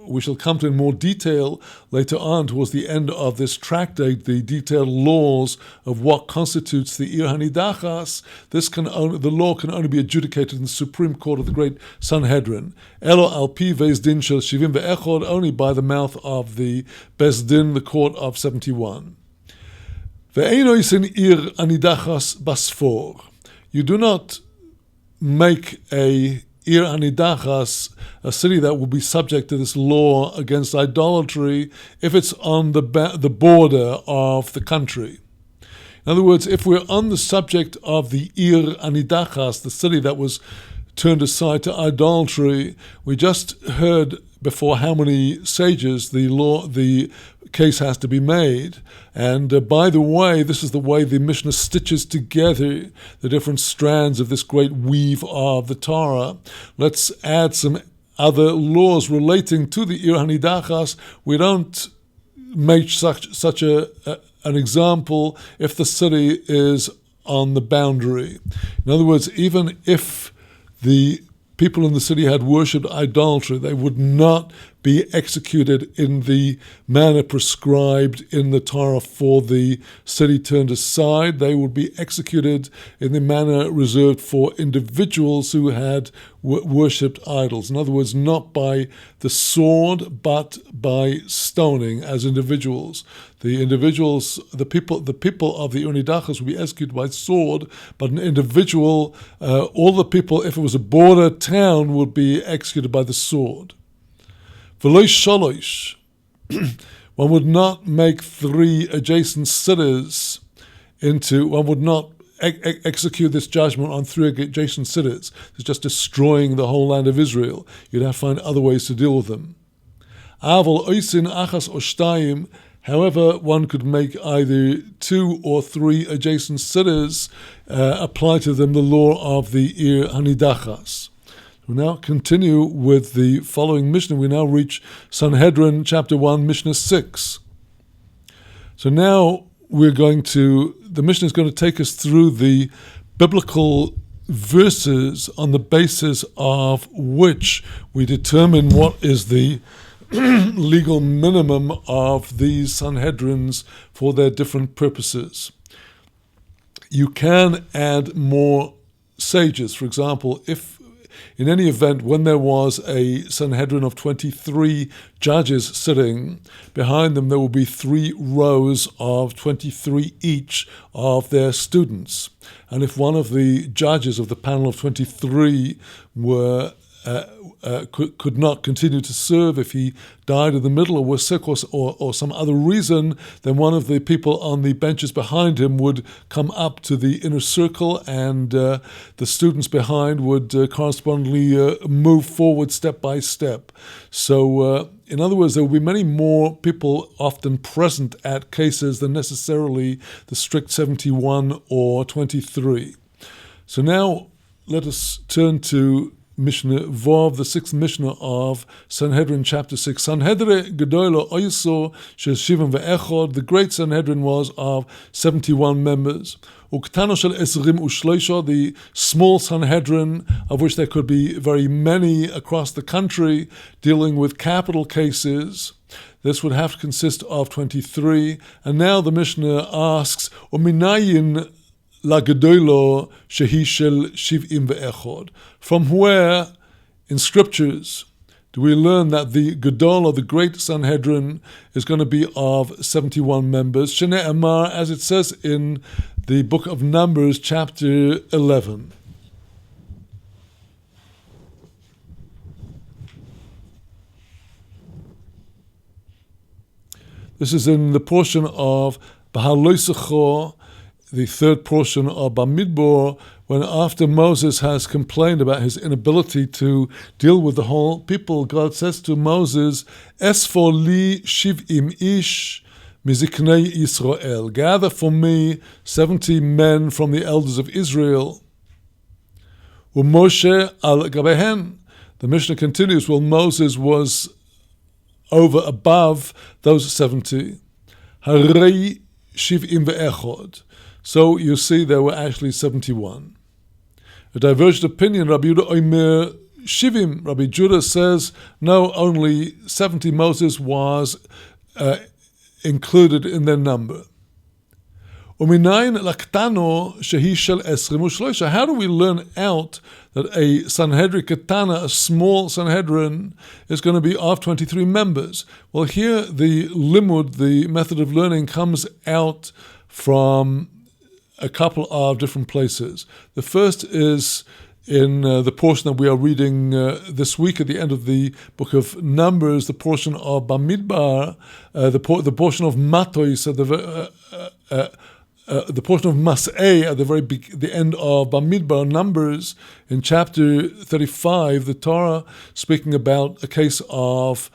we shall come to in more detail later on towards the end of this tractate, the detailed laws of what constitutes the Ir Hanidachas. The law can only be adjudicated in the Supreme Court of the Great Sanhedrin. Elo al pi Beis Din shel Shivim ve'echod, only by the mouth of the Beis Din, the Court of 71. Ve'eino isin Ir Hanidachas basfor. You do not make a Ir Anidachas, a city that will be subject to this law against idolatry, if it's on the border of the country. In other words, if we're on the subject of the Ir Anidachas, the city that was turned aside to idolatry, we just heard before how many sages the case has to be made. And by the way, this is the way the Mishnah stitches together the different strands of this great weave of the Torah. Let's add some other laws relating to the Ir Hanidachas. We don't make such an example if the city is on the boundary. In other words, even if the people in the city had worshipped idolatry, they would not be executed in the manner prescribed in the Torah for the city turned aside. They would be executed in the manner reserved for individuals who had worshipped idols. In other words, not by the sword, but by stoning as individuals. The people of the Unidachas would be executed by sword, but an individual, all the people, if it was a border town, would be executed by the sword. V'lo shalosh, one would not make three adjacent cities one would not execute this judgment on three adjacent cities. It's just destroying the whole land of Israel. You'd have to find other ways to deal with them. Avol oisin achas o shtayim, however, one could make either 2 or 3 adjacent cities apply to them the law of the Ir Hanidachas. We now continue with the following Mishnah. We now reach Sanhedrin chapter 1, Mishnah 6. So now the Mishnah is going to take us through the biblical verses on the basis of which we determine what is the legal minimum of these Sanhedrins for their different purposes. You can add more sages. For example, if in any event, when there was a Sanhedrin of 23 judges sitting, behind them there will be 3 rows of 23 each of their students. And if one of the judges of the panel of 23 could not continue to serve, if he died in the middle or was sick or some other reason, then one of the people on the benches behind him would come up to the inner circle, and the students behind would correspondingly move forward step by step. So in other words, there will be many more people often present at cases than necessarily the strict 71 or 23. So now let us turn to Mishnah Vav, the 6th Mishnah of Sanhedrin chapter 6. Sanhedrin Gedoylo Oyso Shel Shivim Ve'echod, the great Sanhedrin was of 71 members. Uktano Shel Esrim Ushleisha, the small Sanhedrin, of which there could be very many across the country, dealing with capital cases. This would have to consist of 23. And now the Mishnah asks, Uminayin Lagedoylo shehi shel shiv'im ve'echod. From where in scriptures do we learn that the Gedol, or the great Sanhedrin, is going to be of 71 members? Shnei Amar, as it says in the book of Numbers, chapter 11. This is in the portion of Bahaloisecho, the third portion of Bamidbar, when after Moses has complained about his inability to deal with the whole people, God says to Moses, Esfor li shiv'im ish miziknei Yisrael, gather for me 70 men from the elders of Israel. Moshe al gabehen, The Mishnah continues, well, Moses was above those 70. Harei shiv'im ve'echod. So you see there were actually 71. A divergent opinion, Rabbi Yehuda Omer Shivim. Rabbi Judah says, no, only 70. Moses was included in their number. Uminayin laktano shehi shel esrim u'shloisha. How do we learn out that a Sanhedrin katana, a small Sanhedrin, is going to be of 23 members? Well, here the limud, the method of learning, comes out from a couple of different places. The first is in the portion that we are reading this week at the end of the book of Numbers, the portion of Bamidbar, the portion of Matois at the portion of Mas'eh at the end of Bamidbar, Numbers, in chapter 35, the Torah speaking about a case of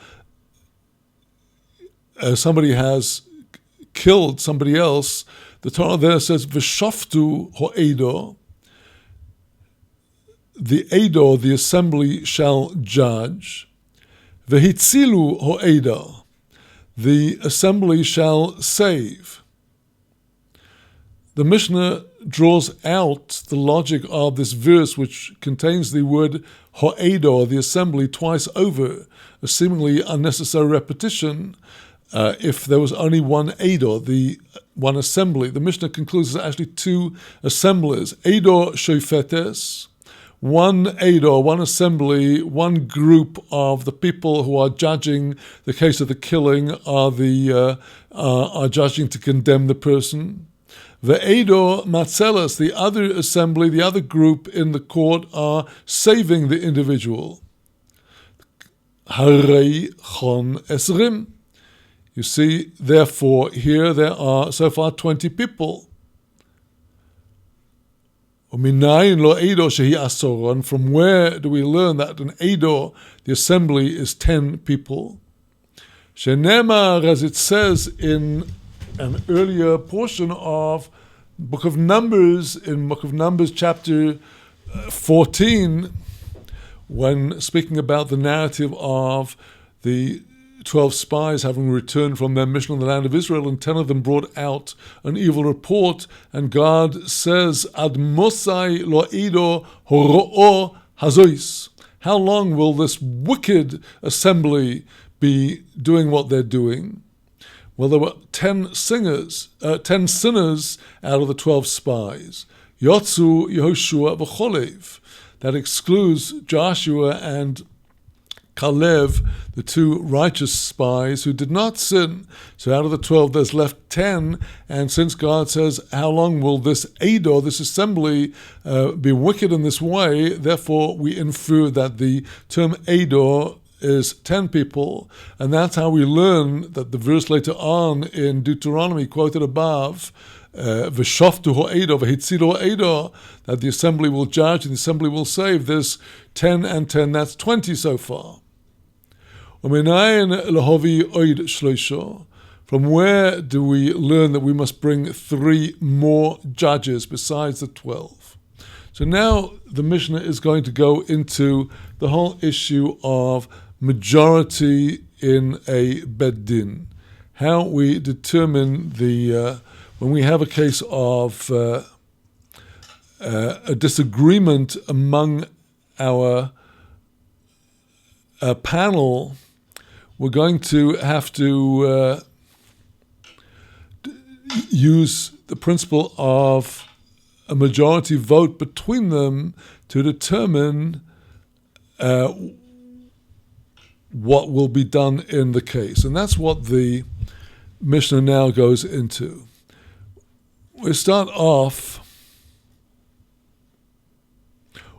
somebody has killed somebody else. The Torah there says, V'shoftu ho'edo, the Edo, the assembly, shall judge. V'hitzilu ho'edo, the assembly shall save. The Mishnah draws out the logic of this verse, which contains the word ho'edo, the assembly, twice over, a seemingly unnecessary repetition. If there was only one Edo, the one assembly. The Mishnah concludes there's actually two assemblies. Edo shofetes, one Edo, one assembly, one group of the people who are judging the case of the killing are judging to condemn the person. The Edo matzelas, the other assembly, the other group in the court, are saving the individual. Harei chon esrim. You see, therefore, here there are so far 20 people. From where do we learn that an Edo, the assembly, is 10 people? Shenemar, as it says in an earlier portion of Book of Numbers, in Book of Numbers chapter 14, when speaking about the narrative of the 12 spies having returned from their mission in the land of Israel, and 10 of them brought out an evil report, and God says, Ad Mosai lo Edo horo'o hazois. How long will this wicked assembly be doing what they're doing? Well, there were 10 sinners out of the 12 spies. Yotzu, Yehoshua, v'cholev. That excludes Joshua and Kalev, the two righteous spies who did not sin. So out of the 12, there's left 10. And since God says, how long will this Edo, this assembly, be wicked in this way? Therefore, we infer that the term Edo is 10 people. And that's how we learn that the verse later on in Deuteronomy, quoted above, V'shoftu ho'edo, v'hitzilu ho'edo, that the assembly will judge and the assembly will save. There's 10 and 10, that's 20 so far. From where do we learn that we must bring 3 more judges besides the 12? So now the Mishnah is going to go into the whole issue of majority in a Beit Din. How we determine when we have a case of a disagreement among our panel, we're going to have to use the principle of a majority vote between them to determine what will be done in the case. And that's what the Mishnah now goes into. We start off,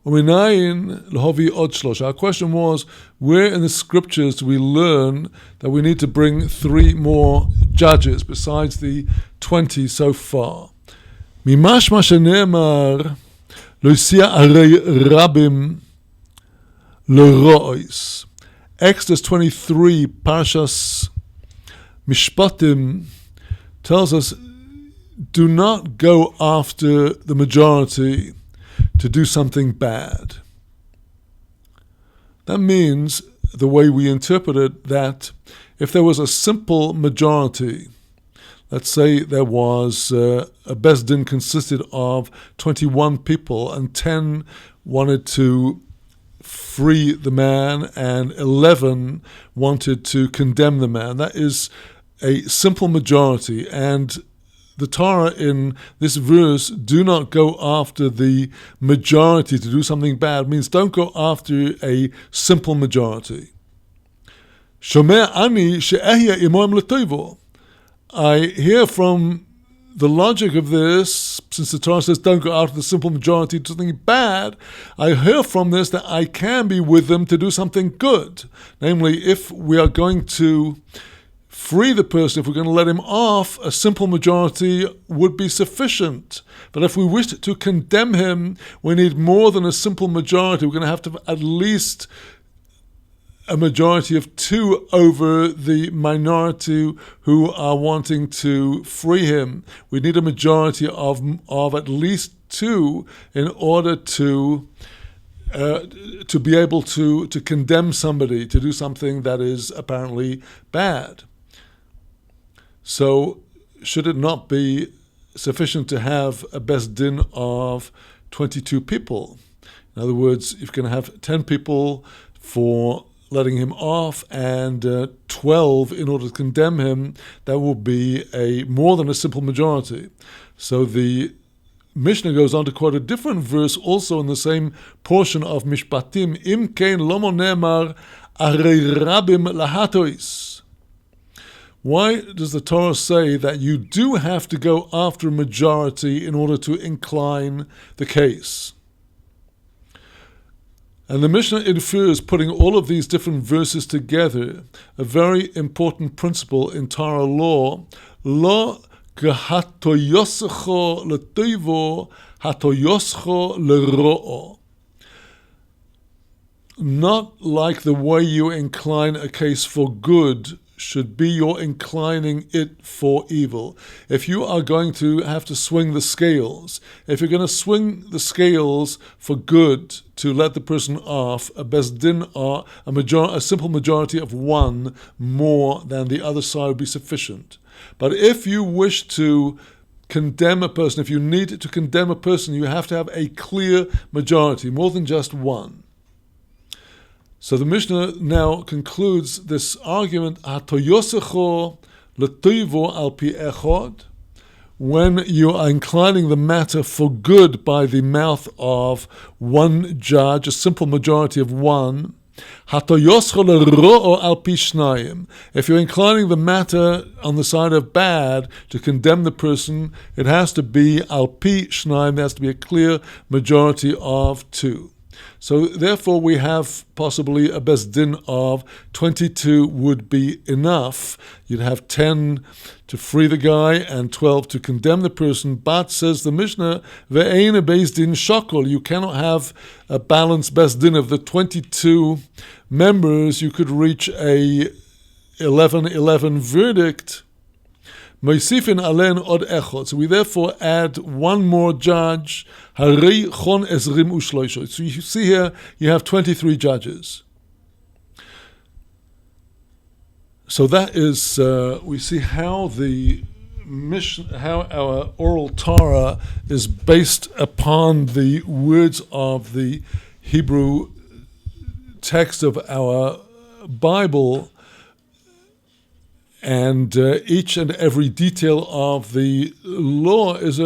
our question was, where in the scriptures do we learn that we need to bring 3 more judges besides the 20 so far? Mimashma shenemar lo yisia arei rabim l'ro'os. Exodus 23, Parshas Mishpatim, tells us, do not go after the majority to do something bad. That means, the way we interpret it, that if there was a simple majority, let's say there was a Beis Din consisted of 21 people and 10 wanted to free the man and 11 wanted to condemn the man. That is a simple majority, and the Torah in this verse do not go after the majority to do something bad. It means don't go after a simple majority. Shomeh ani she'ehya imoim l'tovo. I hear from the logic of this, since the Torah says don't go after the simple majority to do something bad, I hear from this that I can be with them to do something good. Namely, if we are going to free the person, if we're going to let him off, a simple majority would be sufficient. But if we wish to condemn him, we need more than a simple majority. We're going to have at least a majority of 2 over the minority who are wanting to free him. We need a majority of at least 2 in order to be able to condemn somebody to do something that is apparently bad. So, should it not be sufficient to have a Beis Din of 22 people? In other words, if you're going to have 10 people for letting him off and 12 in order to condemn him, that will be more than a simple majority. So the Mishnah goes on to quote a different verse also in the same portion of Mishpatim, Im kein lomo nemar arei rabim lahatois. Why does the Torah say that you do have to go after a majority in order to incline the case? And the Mishnah infers, putting all of these different verses together, a very important principle in Torah law: Lo gehatoyoscho letoivo, hatoyoscho lero'o. Not like the way you incline a case for good should be your inclining it for evil. If you are going to have to swing the scales, if you're going to swing the scales for good to let the person off, a Beis Din or a simple majority of 1 more than the other side would be sufficient. But if you wish to condemn a person, if you need to condemn a person, you have to have a clear majority, more than just 1. So the Mishnah now concludes this argument, Hatoyosecho letoivo al pi echod, when you are inclining the matter for good by the mouth of 1 judge, a simple majority of 1, Hatoyoscho lero'o al pi shnayim. If you're inclining the matter on the side of bad to condemn the person, it has to be al pi shnayim, there has to be a clear majority of 2. So therefore we have possibly a Beis Din of 22 would be enough. You'd have 10 to free the guy and 12 to condemn the person. But, says the Mishnah, ve'ein a Beis Din shokol. You cannot have a balanced Beis Din of the 22 members. You could reach a 11-11 verdict. Moisifin alen od echod. So we therefore add 1 more judge. Harei chon ezrim ushloisho. So you see here, you have 23 judges. So that is, we see how the Mishnah, how our oral Torah is based upon the words of the Hebrew text of our Bible. And each and every detail of the law is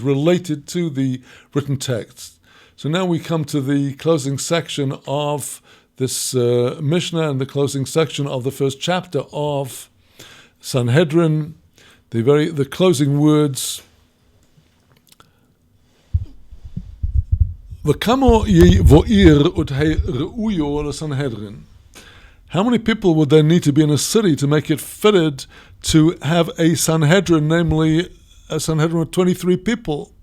related to the written text. So now we come to the closing section of this Mishnah and the closing section of the first chapter of Sanhedrin. The closing words. V'kamo yevo'ir uthe re'uyo l'Sanhedrin. How many people would there need to be in a city to make it fitted to have a Sanhedrin, namely a Sanhedrin of 23 people?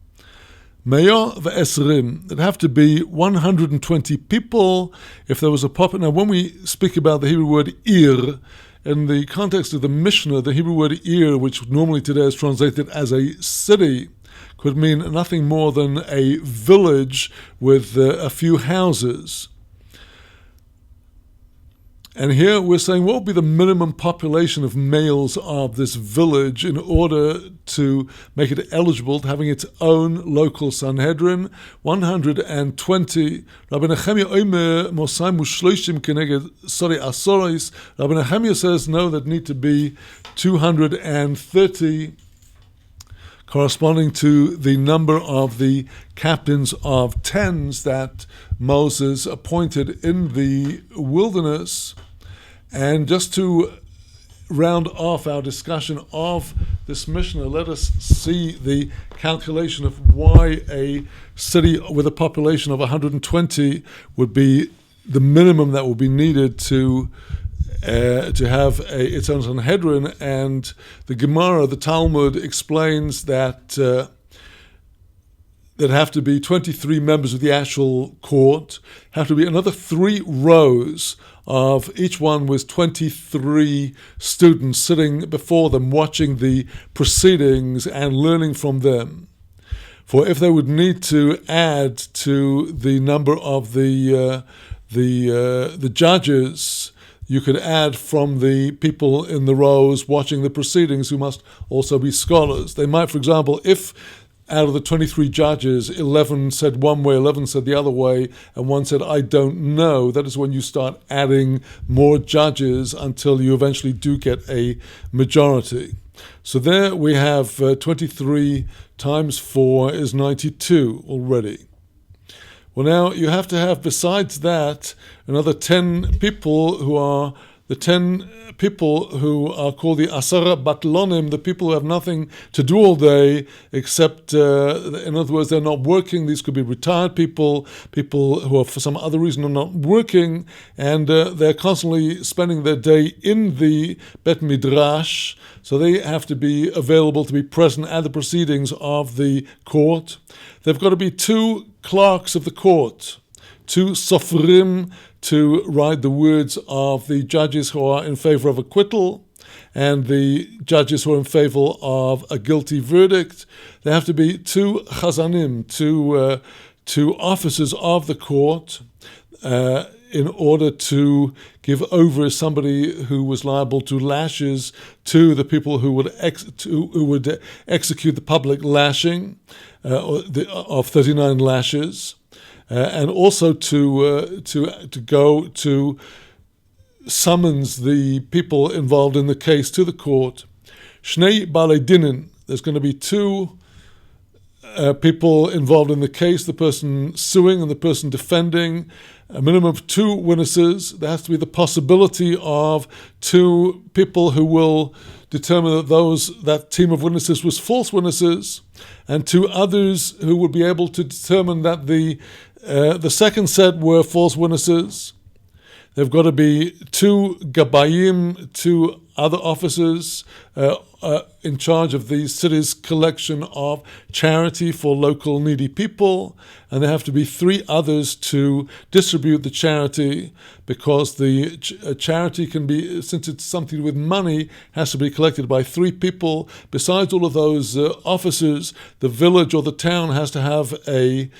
Me'ah ve'esrim. It'd have to be 120 people if there was a pop. Now, when we speak about the Hebrew word ir, in the context of the Mishnah, the Hebrew word ir, which normally today is translated as a city, could mean nothing more than a village with a few houses. And here we're saying what would be the minimum population of males of this village in order to make it eligible to having its own local Sanhedrin. 120. Rabbi Nehemiah Omer Mosai Mushloishim Keneged Sori Asoris. Rabbi Nehemiah says no, that need to be 230, corresponding to the number of the captains of tens that Moses appointed in the wilderness. And just to round off our discussion of this Mishnah, let us see the calculation of why a city with a population of 120 would be the minimum that would be needed to have its own Sanhedrin. And the Gemara, the Talmud, explains that there have to be 23 members of the actual court, have to be another 3 rows of each one with 23 students sitting before them, watching the proceedings and learning from them. For if they would need to add to the number of the judges, you could add from the people in the rows watching the proceedings who must also be scholars. They might, for example, if out of the 23 judges, 11 said one way, 11 said the other way, and one said, I don't know, that is when you start adding more judges until you eventually do get a majority. So there we have 23 times 4 is 92 already. Well, now you have to have, besides that, another 10 people who are the 10 people who are called the Asara Batlonim, the people who have nothing to do all day except, in other words, they're not working. These could be retired people, people who are for some other reason are not working, and they're constantly spending their day in the Bet Midrash, so they have to be available to be present at the proceedings of the court. They've got to be 2 clerks of the court, 2 sofrim, to write the words of the judges who are in favor of acquittal and the judges who are in favor of a guilty verdict. There have to be 2 chazanim, 2 officers of the court, in order to give over somebody who was liable to lashes to the people who would execute the public lashing of 39 lashes. And also to go to summons the people involved in the case to the court. Shnei Balei Dinin, there's going to be 2 people involved in the case, the person suing and the person defending, a minimum of 2 witnesses. There has to be the possibility of 2 people who will determine that that team of witnesses was false witnesses, and 2 others who would be able to determine that the second set were false witnesses. There've got to be 2 gabayim, 2 other officers in charge of the city's collection of charity for local needy people, and there have to be 3 others to distribute the charity, because the charity can be, since it's something with money, has to be collected by 3 people. Besides all of those officers, the village or the town has to have a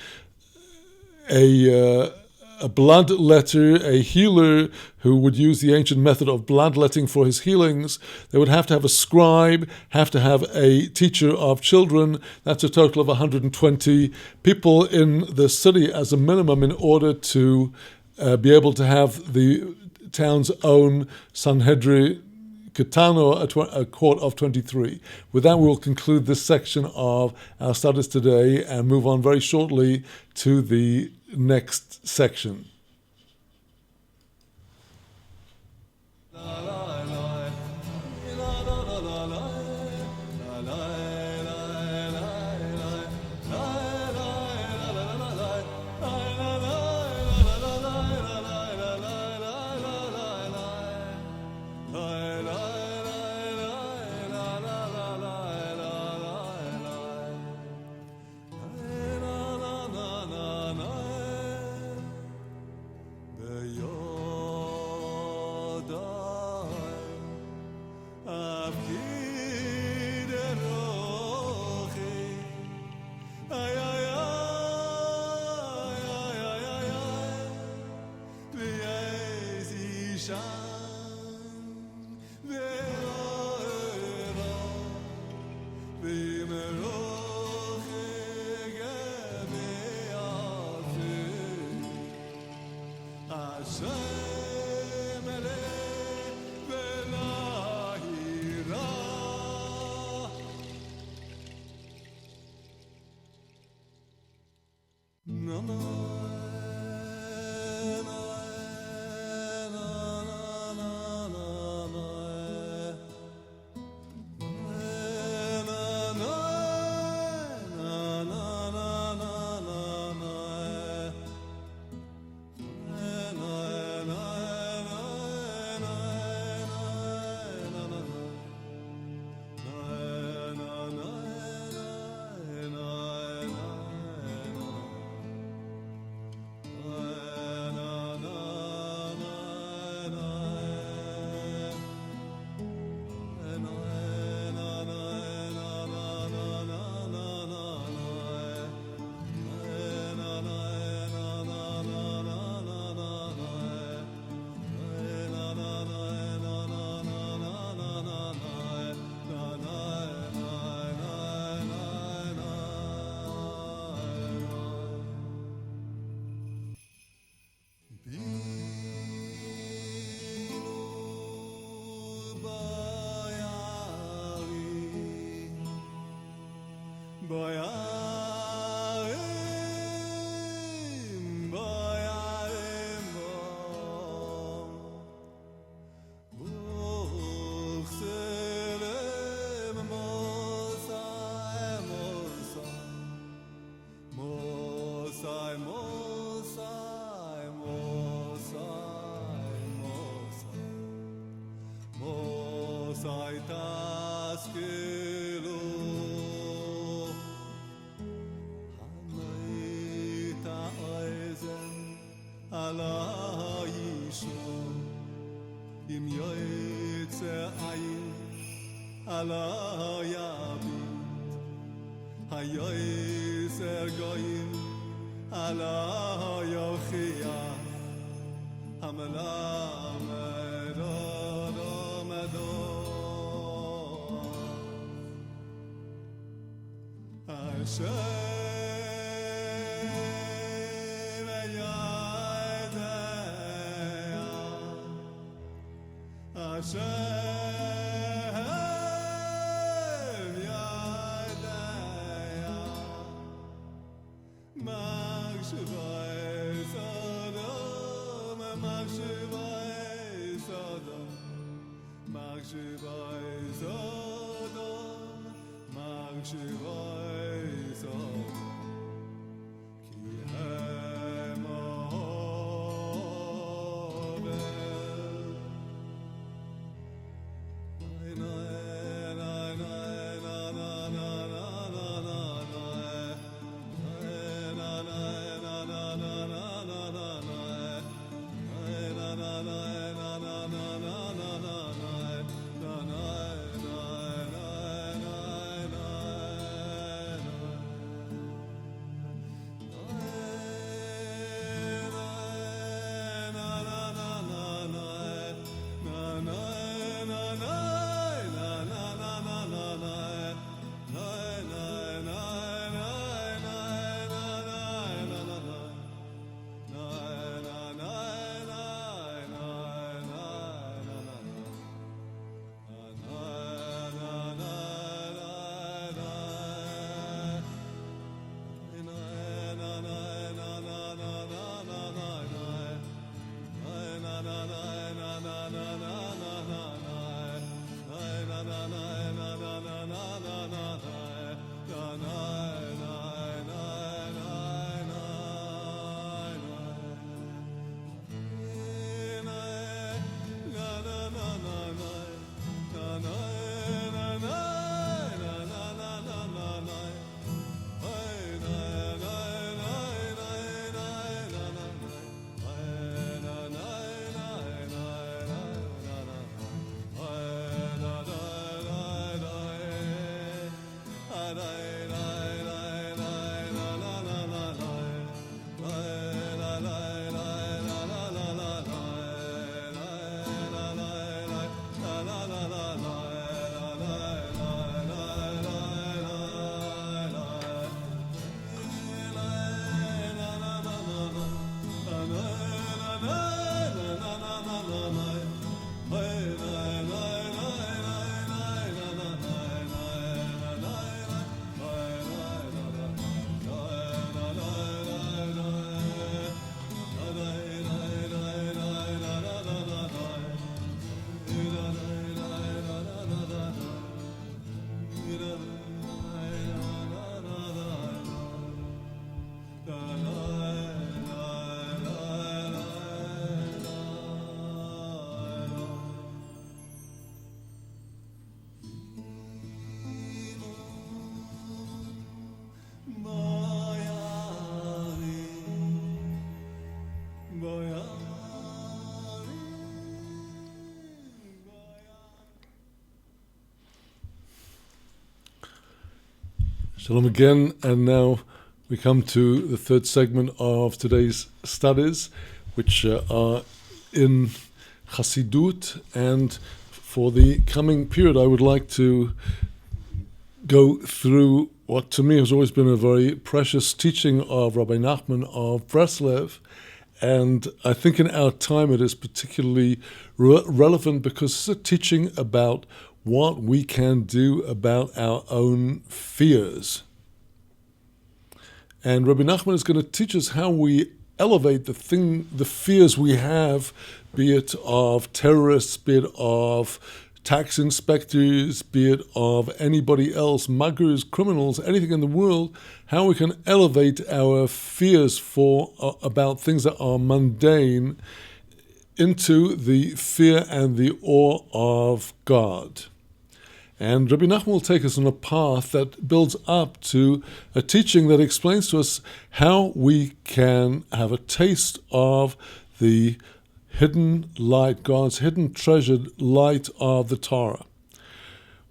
bloodletter, a healer who would use the ancient method of bloodletting for his healings. They would have to have a scribe, have to have a teacher of children. That's a total of 120 people in the city as a minimum in order to be able to have the town's own Sanhedrin Ketano, a court of 23. With that, we will conclude this section of our studies today and move on very shortly to the next section. Hashem eleh v'la hira. Na na na na na na na Shalom again, and now we come to the third segment of today's studies, which are in Chassidut, and for the coming period I would like to go through what to me has always been a very precious teaching of Rabbi Nachman of Breslev, and I think in our time it is particularly relevant because it's a teaching about what we can do about our own fears. And Rabbi Nachman is going to teach us how we elevate the fears we have, be it of terrorists, be it of tax inspectors, be it of anybody else, muggers, criminals, anything in the world, how we can elevate our fears about things that are mundane into the fear and the awe of God. And Rabbi Nachman will take us on a path that builds up to a teaching that explains to us how we can have a taste of the hidden light, God's hidden treasured light of the Torah.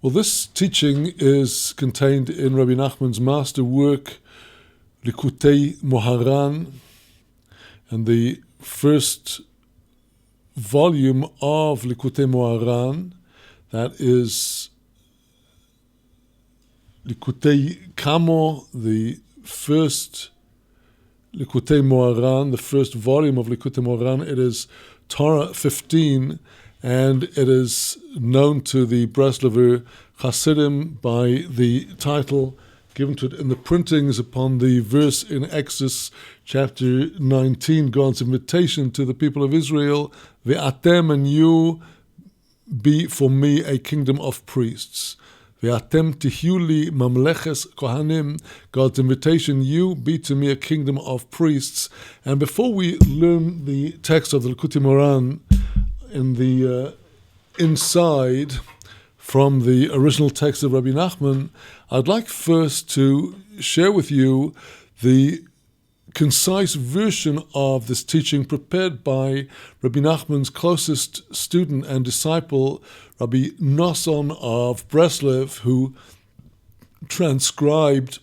Well, this teaching is contained in Rabbi Nachman's master work, Likutey Moharan, and the first volume of Likutey Moharan, that is Likutey Kamo, the first Likutey Moharan, the first volume of Likutey Moharan. It is TORAH 15, and it is known to the Breslever Hasidim by the title given to it in the printings upon the verse in Exodus chapter 19, God's invitation to the people of Israel, Ve'atem, and you be for me a kingdom of priests. Ve'atem tihiu li mamleches kohanim, God's invitation, you be to me a kingdom of priests. And before we learn the text of the Likutey Moharan in the inside from the original text of Rabbi Nachman, I'd like first to share with you the concise version of this teaching prepared by Rabbi Nachman's closest student and disciple, Rabbi Nosson of Breslev, who transcribed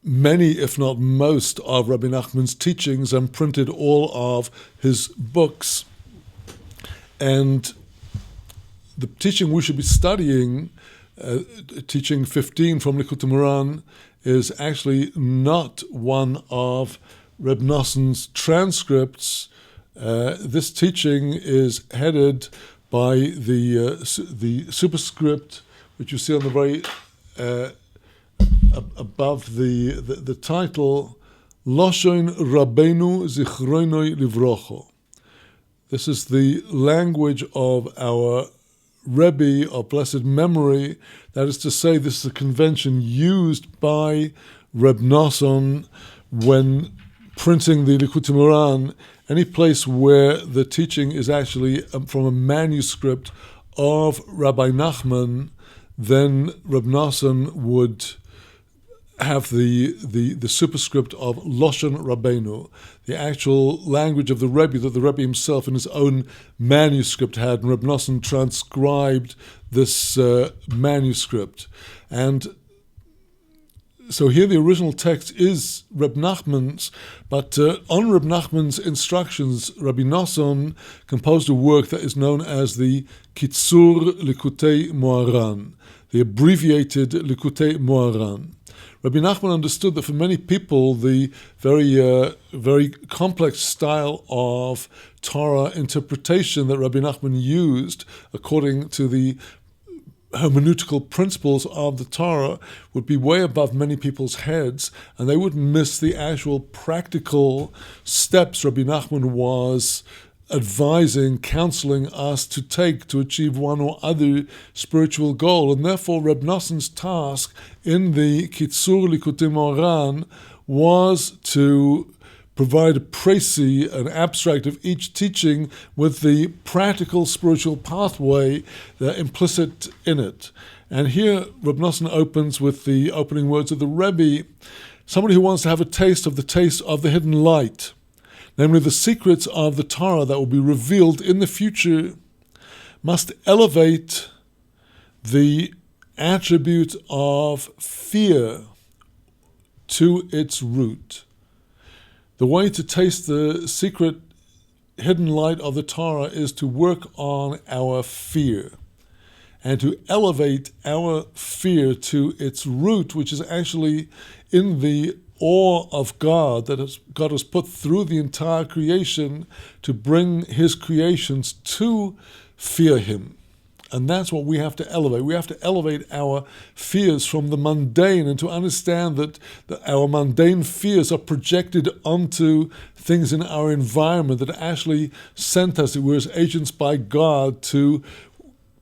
many, if not most, of Rabbi Nachman's teachings and printed all of his books. And the teaching we should be studying, teaching 15 from Likutey Moharan, is actually not one of Reb Nosson's transcripts. This teaching is headed by the superscript, which you see on the very above the title, Loshon Rabbeinu Zichronoi Livrocho. This is the language of our Rebbe of blessed memory. That is to say, this is a convention used by Reb Nosson when printing the Likutey Moharan. Any place where the teaching is actually from a manuscript of Rabbi Nachman, then Reb Nosson would have the superscript of Loshon Rabbeinu, the actual language of the Rebbe that the Rebbe himself in his own manuscript had, and Reb Nosson transcribed this manuscript. And so here the original text is Reb Nachman's, but on Reb Nachman's instructions, Rabbi Nosson composed a work that is known as the Kitzur Likutey Moharan, the abbreviated Likutey Moharan. Rabbi Nachman understood that for many people, the very complex style of Torah interpretation that Rabbi Nachman used, according to the hermeneutical principles of the Torah, would be way above many people's heads, and they would miss the actual practical steps Rabbi Nachman was advising, counseling us to take to achieve one or other spiritual goal. And therefore Reb Nosson's task in the Kitzur Likutey Moharan was to provide a précis, an abstract of each teaching with the practical spiritual pathway implicit in it. And here Reb Nosson opens with the opening words of the Rebbe, somebody who wants to have a taste of the hidden light, namely the secrets of the Torah that will be revealed in the future, must elevate the attribute of fear to its root. The way to taste the secret hidden light of the Torah is to work on our fear and to elevate our fear to its root, which is actually in the awe of God that God has put through the entire creation to bring his creations to fear him. And that's what we have to elevate. We have to elevate our fears from the mundane and to understand that our mundane fears are projected onto things in our environment that are actually sent us. We're as agents by God to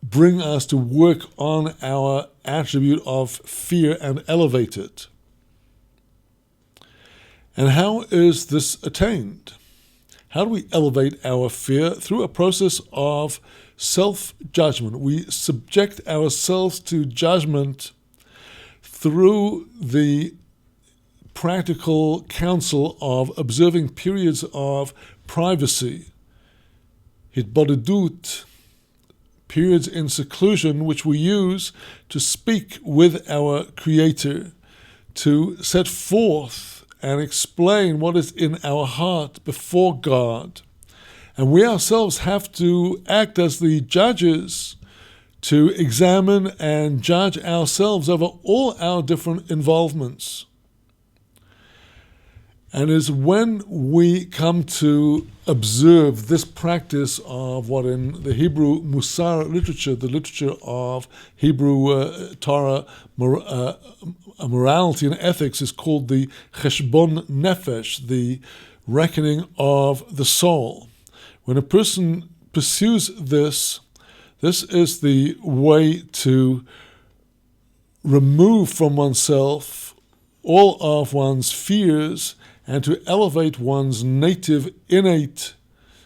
bring us to work on our attribute of fear and elevate it. And how is this attained? How do we elevate our fear? Through a process of self-judgment. We subject ourselves to judgment through the practical counsel of observing periods of privacy, hitbodedut, periods in seclusion which we use to speak with our Creator, to set forth and explain what is in our heart before God. And we ourselves have to act as the judges to examine and judge ourselves over all our different involvements. And it's when we come to observe this practice of what in the Hebrew Musar literature, the literature of Hebrew Torah, morality and ethics, is called the Cheshbon Nefesh, the reckoning of the soul. When a person pursues this is the way to remove from oneself all of one's fears and to elevate one's native, innate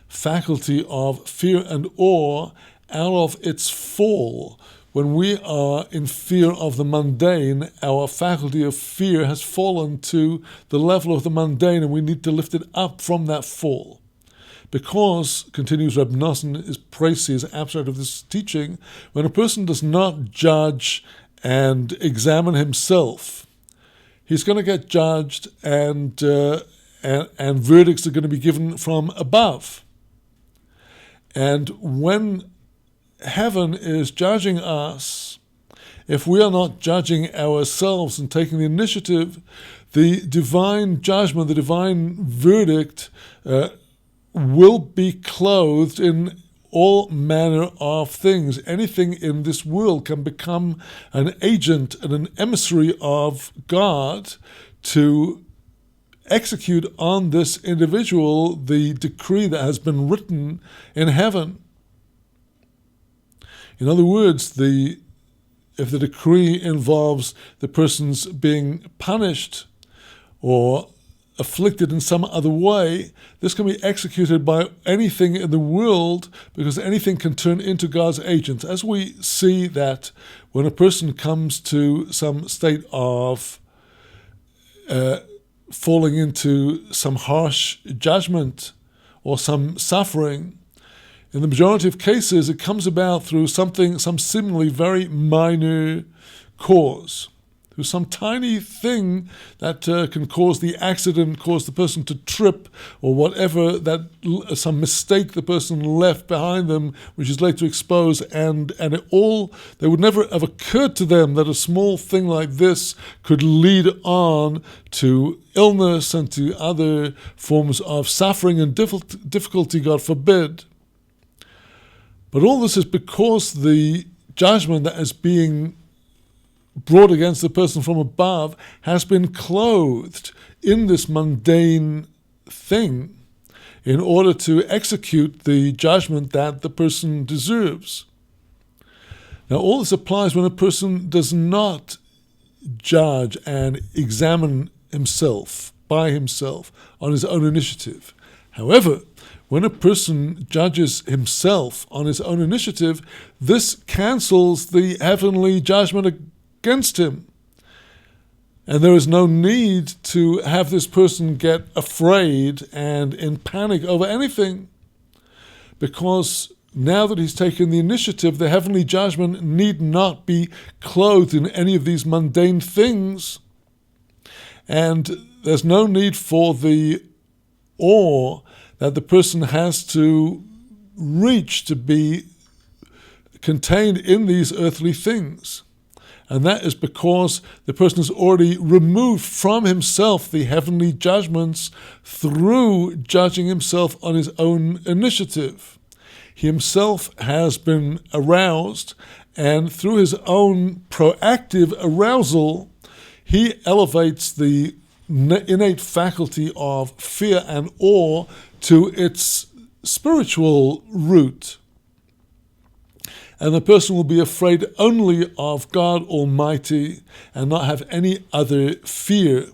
faculty of fear and awe out of its fall. When we are in fear of the mundane, our faculty of fear has fallen to the level of the mundane, and we need to lift it up from that fall. Because, continues Reb Nosson, is Precy, is abstract of this teaching, when a person does not judge and examine himself, he's going to get judged and verdicts are going to be given from above. And when heaven is judging us, if we are not judging ourselves and taking the initiative, the divine judgment, the divine verdict will be clothed in all manner of things. Anything in this world can become an agent and an emissary of God to execute on this individual the decree that has been written in heaven. In other words, if the decree involves the person's being punished or afflicted in some other way, this can be executed by anything in the world, because anything can turn into God's agent. As we see that when a person comes to some state of falling into some harsh judgment or some suffering, in the majority of cases it comes about through some seemingly very minor cause. There's some tiny thing that can cause the accident, cause the person to trip, or whatever, some mistake the person left behind them, which is later exposed, and they would never have occurred to them that a small thing like this could lead on to illness and to other forms of suffering and difficulty, God forbid. But all this is because the judgment that is being brought against the person from above has been clothed in this mundane thing in order to execute the judgment that the person deserves. Now, all this applies when a person does not judge and examine himself by himself on his own initiative. However, when a person judges himself on his own initiative, this cancels the heavenly judgment against him. And there is no need to have this person get afraid and in panic over anything, because now that he's taken the initiative, the heavenly judgment need not be clothed in any of these mundane things. And there's no need for the awe that the person has to reach to be contained in these earthly things. And that is because the person has already removed from himself the heavenly judgments through judging himself on his own initiative. He himself has been aroused, and through his own proactive arousal, he elevates the innate faculty of fear and awe to its spiritual root. And the person will be afraid only of God Almighty and not have any other fear.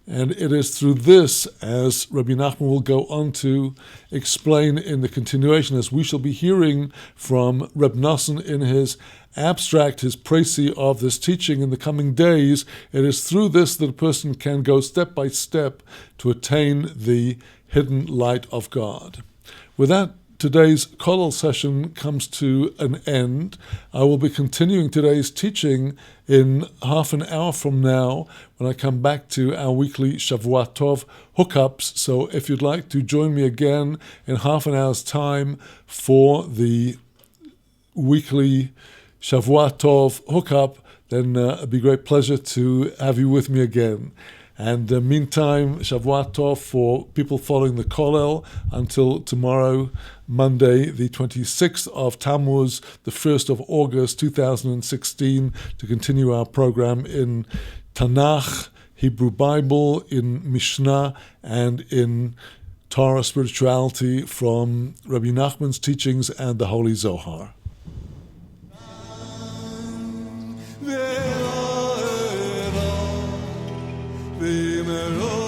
And it is through this, as Rabbi Nachman will go on to explain in the continuation, as we shall be hearing from Reb Nosson in his abstract, his précis of this teaching in the coming days, it is through this that a person can go step by step to attain the hidden light of God. With that, today's Kollel session comes to an end. I will be continuing today's teaching in half an hour from now when I come back to our weekly Shavua Tov hookups. So if you'd like to join me again in half an hour's time for the weekly Shavua Tov hookup, then it'd be a great pleasure to have you with me again. And meantime, Shavua Tov for people following the Kollel until tomorrow, Monday, the 26th of Tammuz, the 1st of August, 2016, to continue our program in Tanakh, Hebrew Bible, in Mishnah, and in Torah spirituality from Rabbi Nachman's teachings and the Holy Zohar. V'imero